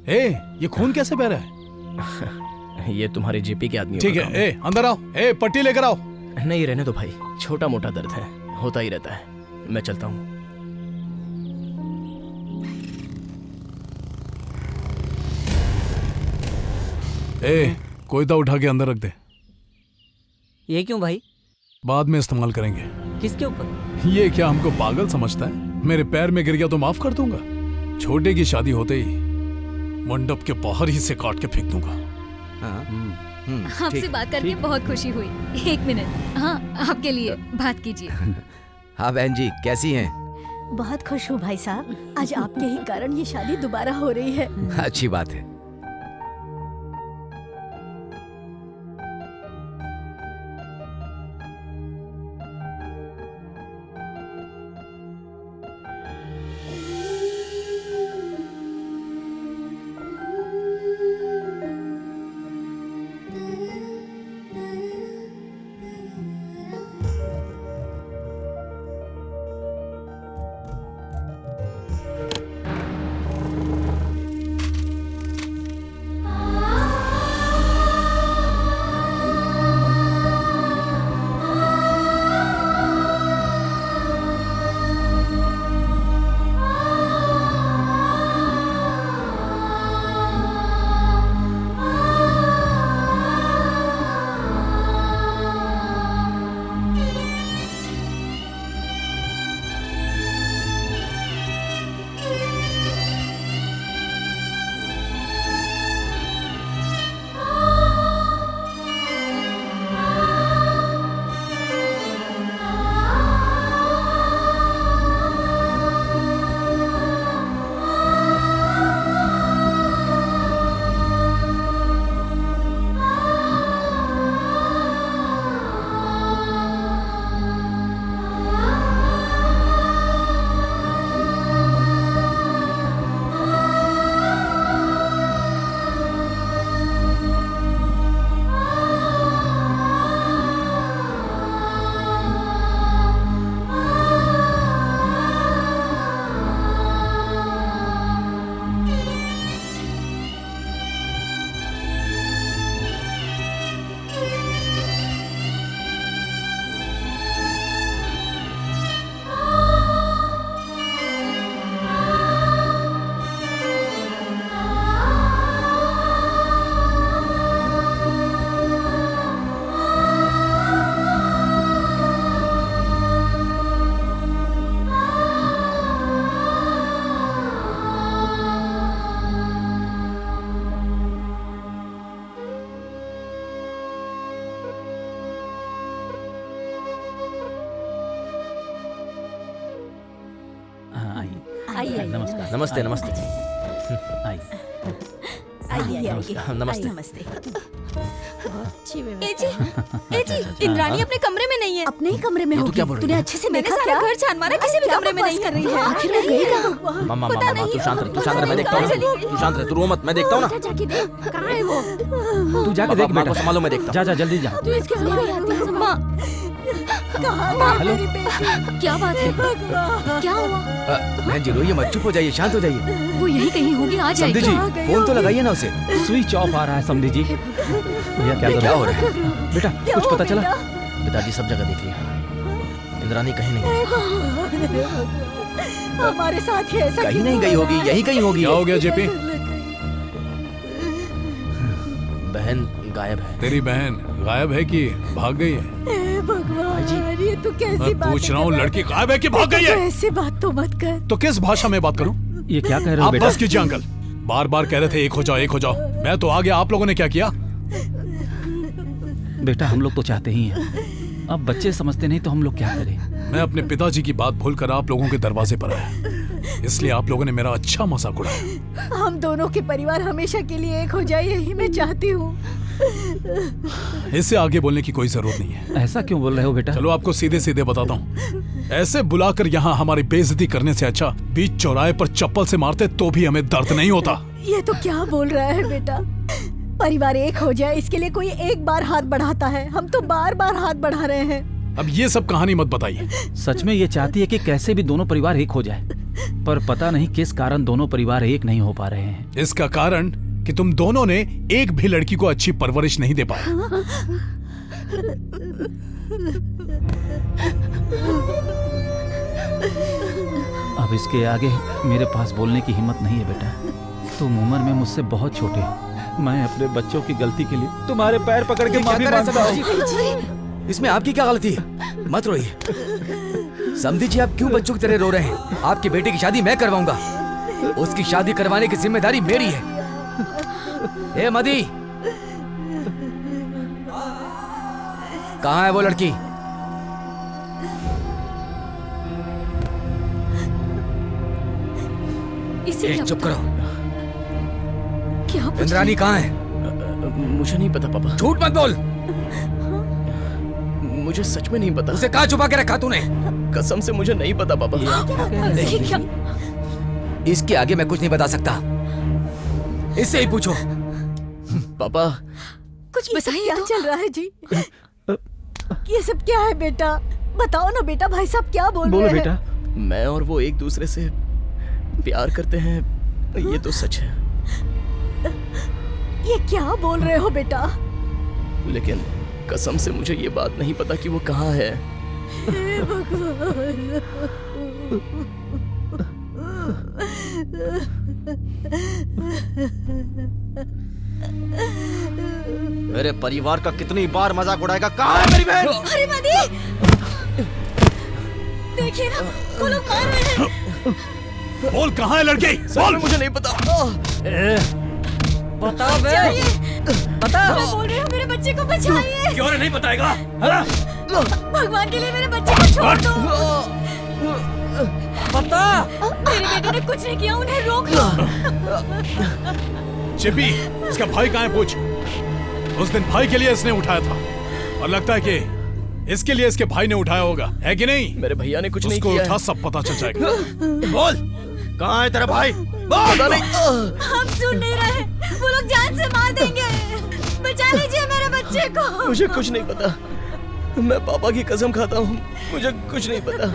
ये खून कैसे बह रहा है? ये तुम्हारे जीपी के आदमी। ठीक है, अंदर आओ। पट्टी लेकर आओ। नहीं, रहने दो भाई, छोटा मोटा दर्द है, होता ही रहता है। मैं चलता हूँ। कोयता उठा के अंदर रख दे। ये क्यों भाई? बाद में इस्तेमाल करेंगे। किसके ऊपर? ये क्या हमको पागल समझता है? मेरे पैर में गिर गया तो माफ कर दूंगा। छोटे की शादी होते ही मंडप के बाहर ही से काट के फेंक दूंगा। आपसे बात करके बहुत खुशी हुई। एक मिनट, हाँ आपके लिए बात कीजिए। हाँ बहन जी, कैसी हैं? बहुत खुश हूँ भाई साहब, आज आपके ही कारण ये शादी दोबारा हो रही है। अच्छी बात है। आइए नमस्कार। नमस्ते नमस्ते। आइए नमस्ते। नमस्ते। ए जी, इंद्राणी अपने कमरे में नहीं है। अपने ही कमरे में ये तू होगी। क्या बोल रही तूने है? अच्छे से मैंने देखा सारा क्या? घर छान मारा, किसी भी क्या कमरे में नहीं बकवास कर रही है। है? आखिर वो गई कहाँ? मामा तू शांत रह, मैं देखता हूँ ना। तू शांत रह, तू रो मत, मैं देखता हूँ ना। जाके देख, कहाँ है वो? तू जाके देख माँ को बेटा। संभालो, मैं देखता हूँ। जा जा जल्दी जा। तू इसके सामने आती है। माँ, कहाँ हेलो। मेरी बेटी? क्या बात है? क्या हुआ? बहन जी रोइए मत, चुप हो जाइए, शांत हो जाइए। वो यहीं कहीं होगी, आ समधी जाएगी। जी फोन तो लगाइए ना उसे। स्विच ऑफ आ रहा है समधी जी। भैया क्या ये क्या हो रहा है? बेटा कुछ पता चला? पिताजी सब जगह देख लिया, इंद्राणी कहीं नहीं। हमारे साथ ही ऐसा कहीं नहीं गई होगी, यहीं कहीं होगी। क्या हो गया जेपी? बहन गायब है। तेरी बहन गायब है कि भाग गई है? हे भगवान, ये तो कैसी मैं बात पूछ रहा हूँ, लड़की गायब है कि भाग गई है? ऐसी बात तो मत कर। तो किस भाषा में बात करूं? ये क्या कह रहे हो आप बेटा? बस कीजिए अंकल, बार बार कह रहे थे एक हो जाओ एक हो जाओ। मैं तो आ गया, आप लोगों ने क्या किया? बेटा हम लोग तो चाहते ही हैं, अब बच्चे समझते नहीं तो हम लोग क्या करें? मैं अपने पिताजी की बात भूलकर आप लोगों के दरवाजे पर आया, इसलिए आप लोगों ने मेरा अच्छा मजाक उड़ाया। हम दोनों के परिवार हमेशा के लिए एक हो जाए, यही मैं चाहती हूँ। इससे आगे बोलने की कोई जरूरत नहीं है। ऐसा क्यों बोल रहे हो बेटा? चलो आपको सीधे सीधे बताता हूँ, ऐसे बुलाकर यहाँ हमारी बेइज्जती करने से अच्छा बीच चौराहे पर चप्पल से मारते तो भी हमें दर्द नहीं होता। ये तो क्या बोल रहा है बेटा? परिवार एक हो जाए इसके लिए कोई एक बार हाथ बढ़ाता है, हम तो बार बार हाथ बढ़ा रहे हैं। अब ये सब कहानी मत बताइए। सच में ये चाहती है कि कैसे भी दोनों परिवार एक हो जाए, पर पता नहीं किस कारण दोनों परिवार एक नहीं हो पा रहे हैं। इसका कारण कि तुम दोनों ने एक भी लड़की को अच्छी परवरिश नहीं दे पाए। अब इसके आगे मेरे पास बोलने की हिम्मत नहीं है बेटा। तुम उम्र में मुझसे बहुत छोटे हो। मैं अपने बच्चों की गलती के लिए तुम्हारे पैर पकड़ के माफी मांगता हूँ। इसमें आपकी क्या गलती है? मत रोइए। समधी जी आप क्यों बच्चों की तरह रो रहे हैं? आपकी बेटी की शादी मैं करवाऊंगा, उसकी शादी करवाने की जिम्मेदारी मेरी है। ए मदी, कहाँ है वो लड़की? इसे चुप करो। क्या इंद्राणी कहाँ है? मुझे नहीं पता पापा। झूठ मत बोल। मुझे सच में नहीं पता। उसे कहाँ छुपा के रखा तूने? कसम से मुझे नहीं पता पापा। इसके आगे मैं कुछ नहीं बता सकता, इससे ही पूछो। पापा कुछ बताइए, क्या चल रहा है जी? ये सब क्या है बेटा? बताओ ना बेटा, भाई साहब क्या बोल रहे हैं? बेटा। मैं और वो एक दूसरे से प्यार करते हैं, ये तो सच है। ये क्या बोल रहे हो बेटा? लेकिन कसम से मुझे ये बात नहीं पता कि वो कहाँ है। हे भगवान। मेरे परिवार का कितनी बार मजाक उड़ाएगा? कहाँ है मेरी बहन? अरे मदी, देखिए ना वो लोग आ रहे हैं। बोल कहाँ है लड़की? बोल। मुझे नहीं पता। बताओ बे, बता। मैं बोल रही हूँ मेरे बच्चे को बचाइए। क्यों नहीं बताएगा? भगवान के लिए मेरे बच्चे को छोड़ दो। बता। मेरे बेटे ने कुछ नहीं किया, उन्हें रोक लो। चिपी, इसका भाई कहाँ है पूछ। उस दिन भाई के लिए इसने उठाया था और लगता है कि इसके लिए इसके भाई ने उठाया होगा, है कि नहीं? मेरे भैया ने कुछ नहीं उसको किया उठा, है। सब पता चल जाएगा। बोल, कहाँ है तेरा भाई? पता नहीं। हम सुन नहीं रहे, वो लोग जान से मार देंगे। बचा लीजिए मेरे बच्चे को। मुझे कुछ नहीं पता, मैं पापा की कसम खाता हूँ, मुझे कुछ नहीं पता।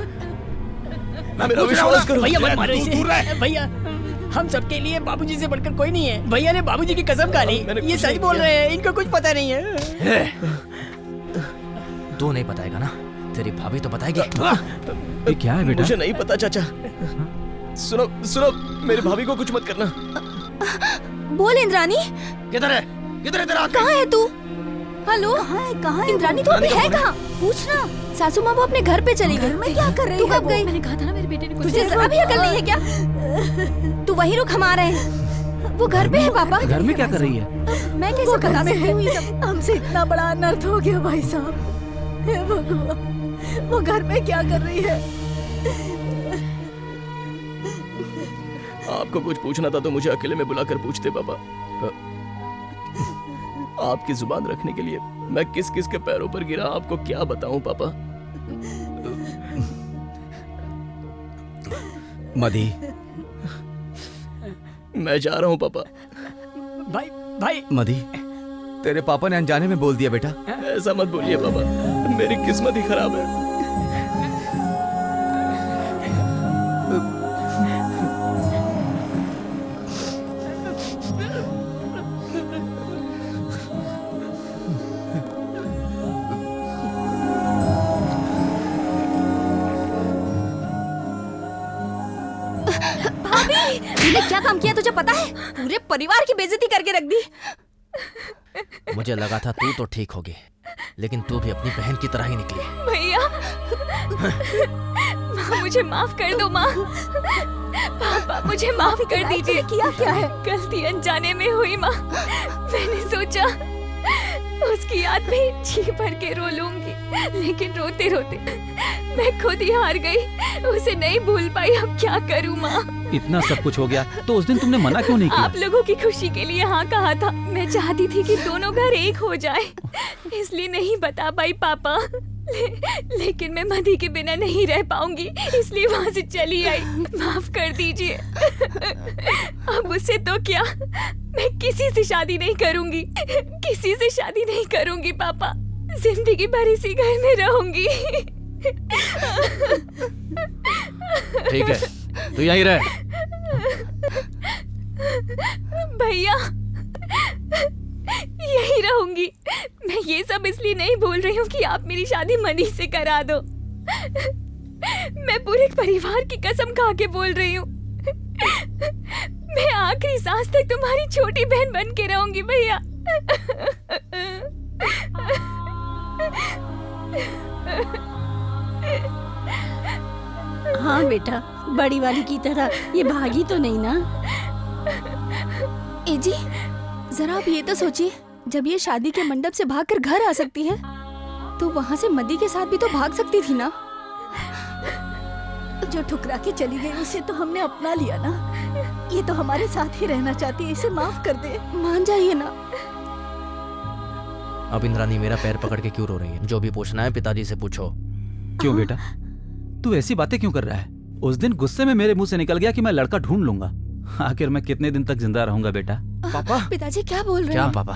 मेरा विश्वास करो। भैया मत मारो दूर रह। इसे। भैया हम सबके लिए बाबूजी से बढ़कर कोई नहीं है। भैया ने बाबूजी की कसम खा ली, ये सच बोल रहे हैं, इनको कुछ पता नहीं है। तू नहीं बताएगा ना, तेरी भाभी तो बताएगी। ये क्या है बेटा? मुझे नहीं पता चाचा। सुनो सुनो, मेरी भाभी को कुछ मत करना। बोल इंद्राणी, किधर है? किधर है तेरा? कहाँ है तू? हेलो, कहाँ है इंद्राणी तू अभी है कहाँ? पूछना। सासू माँ वो अपने घर पे चली गई। घर में क्या कर रही तू है कब वो? गई? मैंने कहा था ना मेरे बेटे ने कुछ तुझे जरा भी अकल नहीं है क्या? तू वहीं रुक, हम आ रहे हैं। वो घर पे है पापा। घर में क्या कर रही है? मैं कैसे बता सकती हूँ ये सब? हमसे इतना बड़ा अनर्थ हो गया भाई साहब। हे भगवान, वो घर में क्या कर रही है? आपको कुछ पूछना था तो मुझे अकेले में बुलाकर पूछते पापा। आपकी जुबान रखने के लिए मैं किस किस के पैरों पर गिरा, आपको क्या बताऊं पापा। मदी, मैं जा रहा हूं पापा। भाई मदी, तेरे पापा ने अनजाने में बोल दिया बेटा। ऐसा मत बोलिए पापा, मेरी किस्मत ही खराब है। तूने क्या काम किया तुझे पता है? पूरे परिवार की बेइज्जती करके रख दी। मुझे लगा था तू तो ठीक होगी, लेकिन तू भी अपनी बहन की तरह ही निकली। भैया माँ मुझे माफ कर दो माँ। पापा मुझे माफ कर दीजिए। किया क्या है? गलती अनजाने में हुई माँ। मैंने सोचा उसकी याद में जी भर के रो लूंगी, लेकिन रोते रोते मैं खुद ही हार गई। उसे नहीं भूल पाई, अब क्या करूँ माँ। इतना सब कुछ हो गया तो उस दिन तुमने मना क्यों नहीं किया? आप लोगों की खुशी के लिए हाँ कहा था। मैं चाहती थी कि दोनों घर एक हो जाए, इसलिए नहीं बता पाई पापा। लेकिन मैं मधी के बिना नहीं रह पाऊंगी, इसलिए वहाँ से चली आई। माफ कर दीजिए। अब उससे तो क्या, मैं किसी से शादी नहीं करूंगी, किसी से शादी नहीं करूंगी पापा। जिंदगी भर इसी घर में रहूंगी। ठीक है, तू यहीं रह। भैया यही रहूंगी। मैं ये सब इसलिए नहीं बोल रही हूँ कि आप मेरी शादी मनी से करा दो। मैं पूरे परिवार की कसम खा के बोल रही हूँ, मैं आखिरी सांस तक तुम्हारी छोटी बहन बन के रहूंगी भैया। हाँ बेटा, बड़ी वाली की तरह ये भागी तो नहीं ना? ए जी, जरा आप ये तो सोचिए, जब ये शादी के मंडप से भागकर घर आ सकती है, तो वहाँ से मदी के साथ भी तो भाग सकती थी ना? जो ठुकरा के चली गई उसे तो हमने अपना लिया ना। ये तो हमारे साथ ही रहना चाहती है, इसे माफ कर दे। मान जाइए ना। अब इंद्रानी मेरा पैर पकड़ के क्यों रो रही है? जो भी पूछना है पिताजी से पूछो। क्यों बेटा, तू ऐसी बातें क्यों कर रहा है? उस दिन गुस्से में मेरे मुंह से निकल गया कि मैं लड़का ढूंढ लूंगा। आखिर मैं कितने दिन तक जिंदा रहूंगा बेटा? पापा, पिताजी क्या बोल रहे क्या हैं? पापा?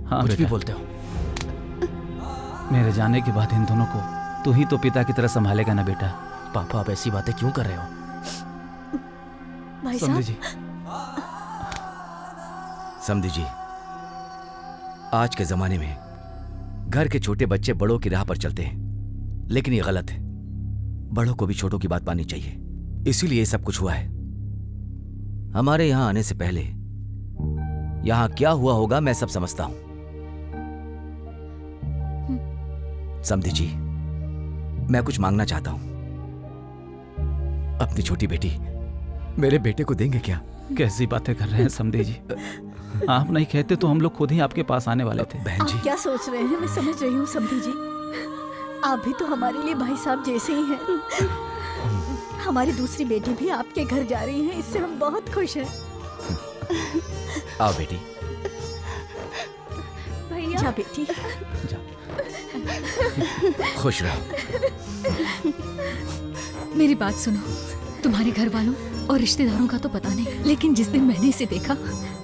हाँ कुछ भी बेटा। बोलते हो। मेरे जाने के बाद इन दोनों को तू ही तो पिता की तरह संभालेगा ना बेटा? पापा आप ऐसी बातें क्यों कर रहे हो? भाई समझी साहब, जी, समझी जी, आज के जमाने में घर के छोटे बच्चे बड़ों की राह पर चलते हैं, लेकिन ये गलत है। बड़ों को भी छोटों की बात माननी चाहिए, इसीलिए ये सब कुछ हुआ है। हमारे यहां आने से पहले यहां क्या हुआ होगा मैं सब समझता हूं। समझी जी, मैं कुछ मांगना चाहता हूं। अपनी छोटी बेटी मेरे बेटे को देंगे क्या? कैसी बातें कर रहे हैं समधी जी? आप नहीं कहते तो हम लोग खुद ही आपके पास आने वाले थे। बहन जी, आप क्या सोच रहे हैं? मैं समझ रही हूँ समधी जी, आप भी तो हमारे लिए भाई साहब जैसे ही हैं। हमारी दूसरी बेटी भी आपके घर जा रही है, इससे हम बहुत खुश हैं। आओ बेटी। भैया जा बेटी, खुश रहो। मेरी बात सुनो, तुम्हारे घर वालों और रिश्तेदारों का तो पता नहीं, लेकिन जिस दिन मैंने इसे देखा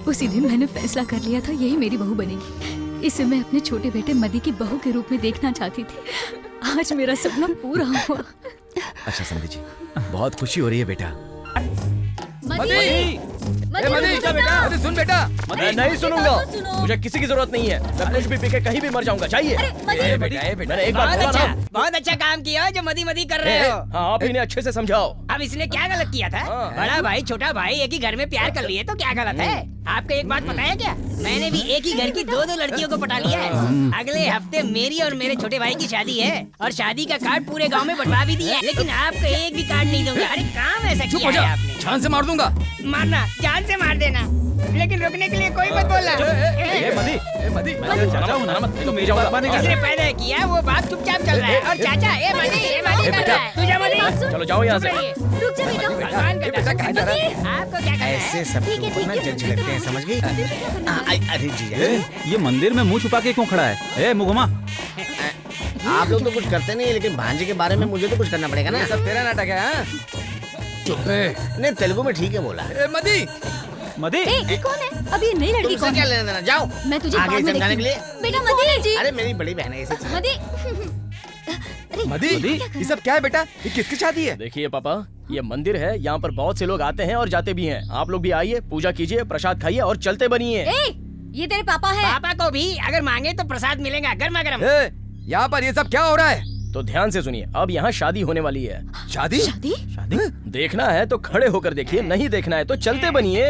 उसी दिन मैंने फैसला कर लिया था यही मेरी बहू बनेगी। इसे मैं अपने छोटे बेटे मदी की बहू के रूप में देखना चाहती थी। आज मेरा सपना पूरा हुआ। अच्छा समझी जी, बहुत खुशी हो रही है बेटा। मदी सुन बेटा, मैं नहीं सुनूंगा। मुझे किसी की जरूरत नहीं है। मैं कुछ भी पी के कहीं भी मर जाऊंगा। चाहिए? मैंने एक बार बोला ना। बहुत अच्छा काम किया जो मदी मदी कर रहे हो। हाँ, आप इन्हें अच्छे से समझाओ। अब इसने क्या गलत किया था? बड़ा भाई छोटा भाई एक ही घर में प्यार कर लिए तो क्या गलत है? आपको एक बात पता है क्या? मैंने भी एक ही घर की दो लड़कियों को पटा लिया है। अगले हफ्ते मेरी और मेरे छोटे भाई की शादी है और शादी का कार्ड पूरे गांव में बंटवा भी दिया है, लेकिन आपको एक भी कार्ड नहीं दूंगा। अरे काम ऐसा किया है आपने? जान से मार दूंगा। मारना, जान से मार देना। लेकिन रुकने के लिए कोई मत बोलना। मदी मैं चाचा हूँ ना, मत तो मेरी बात मानेगा। जिसने पैदा किया वो बात चुपचाप चल रहा है। और चाचा ए मदी कर रहा है। तू जा मदी। चलो जाओ यहाँ से। रुक जा बेटा। आपको क्या करना है? ऐसे सब ना जज लगते हैं, समझ गई? अरे जी ये मंदिर में मुंह छुपा के क्यों खड़ा है? ए मुगमा, आप लोग तो कुछ करते नहीं, लेकिन भांजे के बारे में मुझे तो कुछ करना पड़ेगा ना। सब तेरा नाटक है। हाँ? चुप नहीं, तेलुगु में ठीक है बोला। मदी ये कौन है? अब ये नई लड़की तुमसे कौन क्या है? लेना देना, जाओ मैं तुझे आगे बाद में समझाने देखती के लिए। हूँ। बेटा मदी जी। अरे मेरी बड़ी बहन है इसे। मदी मदी ये सब क्या है बेटा? ये किसकी शादी है? देखिए पापा, ये मंदिर है, यहाँ पर बहुत से लोग आते हैं और जाते भी हैं। आप लोग भी आइए, पूजा कीजिए, प्रसाद खाइए और चलते बनिए। ये तेरे पापा है। पापा को भी अगर मांगे तो प्रसाद मिलेगा गर्मा गर्म। यहाँ पर ये सब क्या हो रहा है? तो ध्यान से सुनिए, अब यहाँ शादी होने वाली है। शादी? शादी? देखना है तो खड़े होकर देखिए, नहीं देखना है तो चलते बनिए।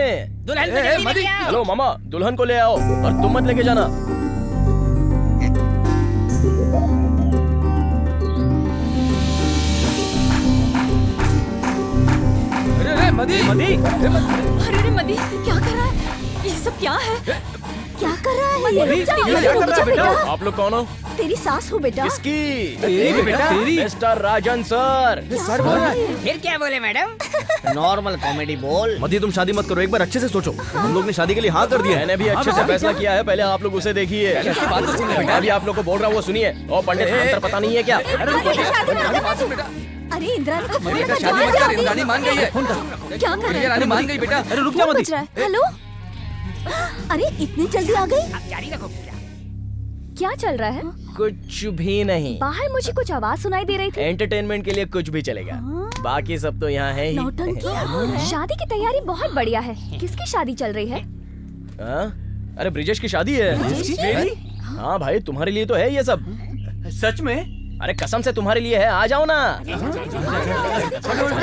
दुल्हन को जल्दी लेके आओ। चलो मामा, दुल्हन को ले आओ और तुम मत लेके जाना। मदी अरे मदी क्या कर रहा है? ये सब क्या है? क्या कर रहा है ये? रुक जा बेटा। आप लोग कौन हो? तेरी सास हूँ बेटा। किसकी? तेरी बेटा, तेरी। मिस्टर राजन सर। सर बोल रहा है। फिर क्या बोले मैडम? नॉर्मल कॉमेडी बोल। मदी तुम शादी मत करो, एक बार अच्छे से सोचो। हम लोग ने शादी के लिए हाँ कर दिया है। मैंने भी अच्छे से फैसला किया है, पहले आप लोग उसे देखिए। बात तो सुनिए। मैं भी आप लोग को बोल रहा हूँ, वो सुनिए। और पंडित मंत्र पता नहीं है क्या? अरे इंद्राणी का फोन बेटा लगा, शादी मत जल्दी कर, इंद्राणी मान गई है। क्या कर रहा है? रानी मान गई बेटा। अरे रुक जा फोन मदी। बज रहा है। हेलो। अरे इतनी जल्दी आ गई? आप जारी रखो। क्या चल रहा है? कुछ भी नहीं। बाहर मुझे कुछ आवाज सुनाई दे रही थी। एंटरटेनमेंट के लिए कुछ भी चलेगा, बाकी सब तो यहाँ है ही। नौटंकी। शादी की तैयारी बहुत बढ़िया है। किसकी शादी चल रही है? हाँ? अरे ब्रिजेश की शादी है। मेरी? हाँ भाई, तुम्हारे लिए तो है ये सब। सच में? अरे कसम से तुम्हारे लिए है, आ जाओ ना।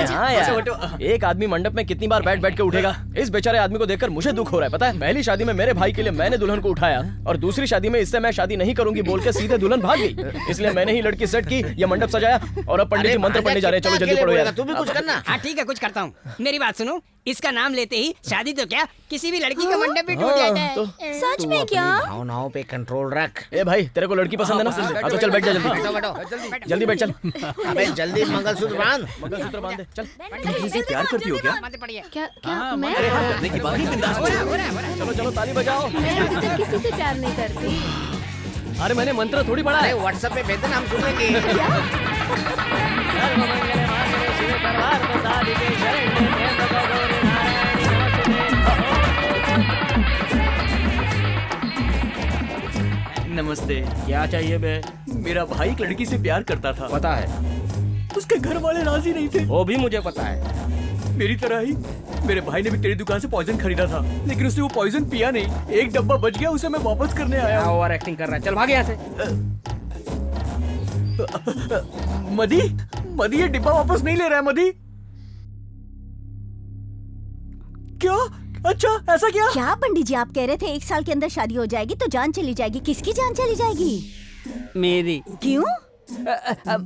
हाँ यार, एक आदमी मंडप में कितनी बार बैठ बैठ के उठेगा। इस बेचारे आदमी को देखकर मुझे दुख हो रहा है, पता है? पहली शादी में मेरे भाई के लिए मैंने दुल्हन को उठाया और दूसरी शादी में इससे मैं शादी नहीं करूंगी बोल के सीधे दुल्हन भाग गई। इसलिए मैंने ही लड़की सेट की, ये मंडप सजाया और अब पंडित जी मंत्र पढ़ने जा रहे हैं। चलो जल्दी पढ़ो यार। तू भी कुछ करना। हाँ ठीक है, कुछ करता हूँ। मेरी बात सुनो, इसका नाम लेते ही शादी तो क्या किसी भी लड़की का मंडप भी टूट जाता है। सच में क्या? भावनाओं पे कंट्रोल रख। ए भाई, तेरे को लड़की पसंद है ना? हाँ तो चल बैठ जा जल्दी। बैठो बैठो। जल्दी बैठ चल। अबे जल्दी मंगलसूत्र बांध। मंगलसूत्र बांध दे, चल। तुम किसी से प्यार करती हो क्या? क्या क्या मैं करने की बात ही बिंदास करो। चलो चलो ताली बजाओ। मैं अभी तक किसी से प्यार नहीं करती। अरे मैंने मंत्र थोड़ी पढ़ा अरे है। व्हाट्सएप पे भेज देना, हम सुनेंगे। नमस्ते। क्या चाहिए बे? मेरा भाई एक लड़की से प्यार करता था। पता है, उसके घर वाले राजी नहीं थे। वो भी मुझे पता है। मेरी तरह ही मेरे भाई ने भी तेरी दुकान से पॉइजन खरीदा था, लेकिन उसने वो पॉइजन पिया नहीं। एक डब्बा बच गया, उसे मैं वापस करने आया हूँ। ओवर एक्टिंग कर रहा है, चल भाग यहाँ से। मदी, मदी ये डिब्बा वापस नहीं ले रहा है। मदी क्या? अच्छा ऐसा क्या? क्या पंडित जी आप कह रहे थे 1 साल के अंदर शादी हो जाएगी तो जान चली जाएगी। किसकी जान चली जाएगी? मेरी। क्यों?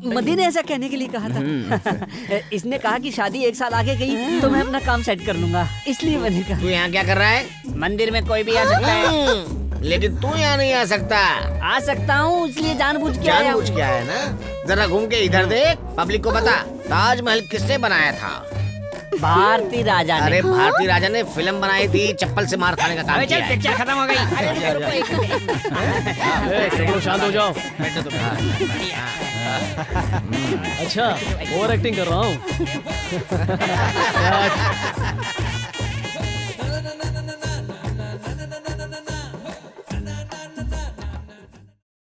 मदी ने ऐसा कहने के लिए कहा था। इसने कहा कि शादी 1 साल आगे गई तो मैं अपना काम सेट कर लूंगा, इसलिए मैंने कहा। तू यहाँ क्या कर रहा है? मंदिर में कोई भी आ सकता है, लेकिन तू यहाँ नहीं आ सकता। आ सकता हूँ इसलिए जानबूझ के आया हूँ। जानबूझ के आया ना? जरा घूम के इधर देख, पब्लिक को बता ताजमहल किसने बनाया था? भारती राजा ने। अरे भारती राजा ने फिल्म बनाई थी, चप्पल से मार खाने का काम किया चल है। पिक्चर खत्म हो गई। सब लोग शांत हो जाओ। अच्छा ओवर एक्टिंग कर रहा हूँ।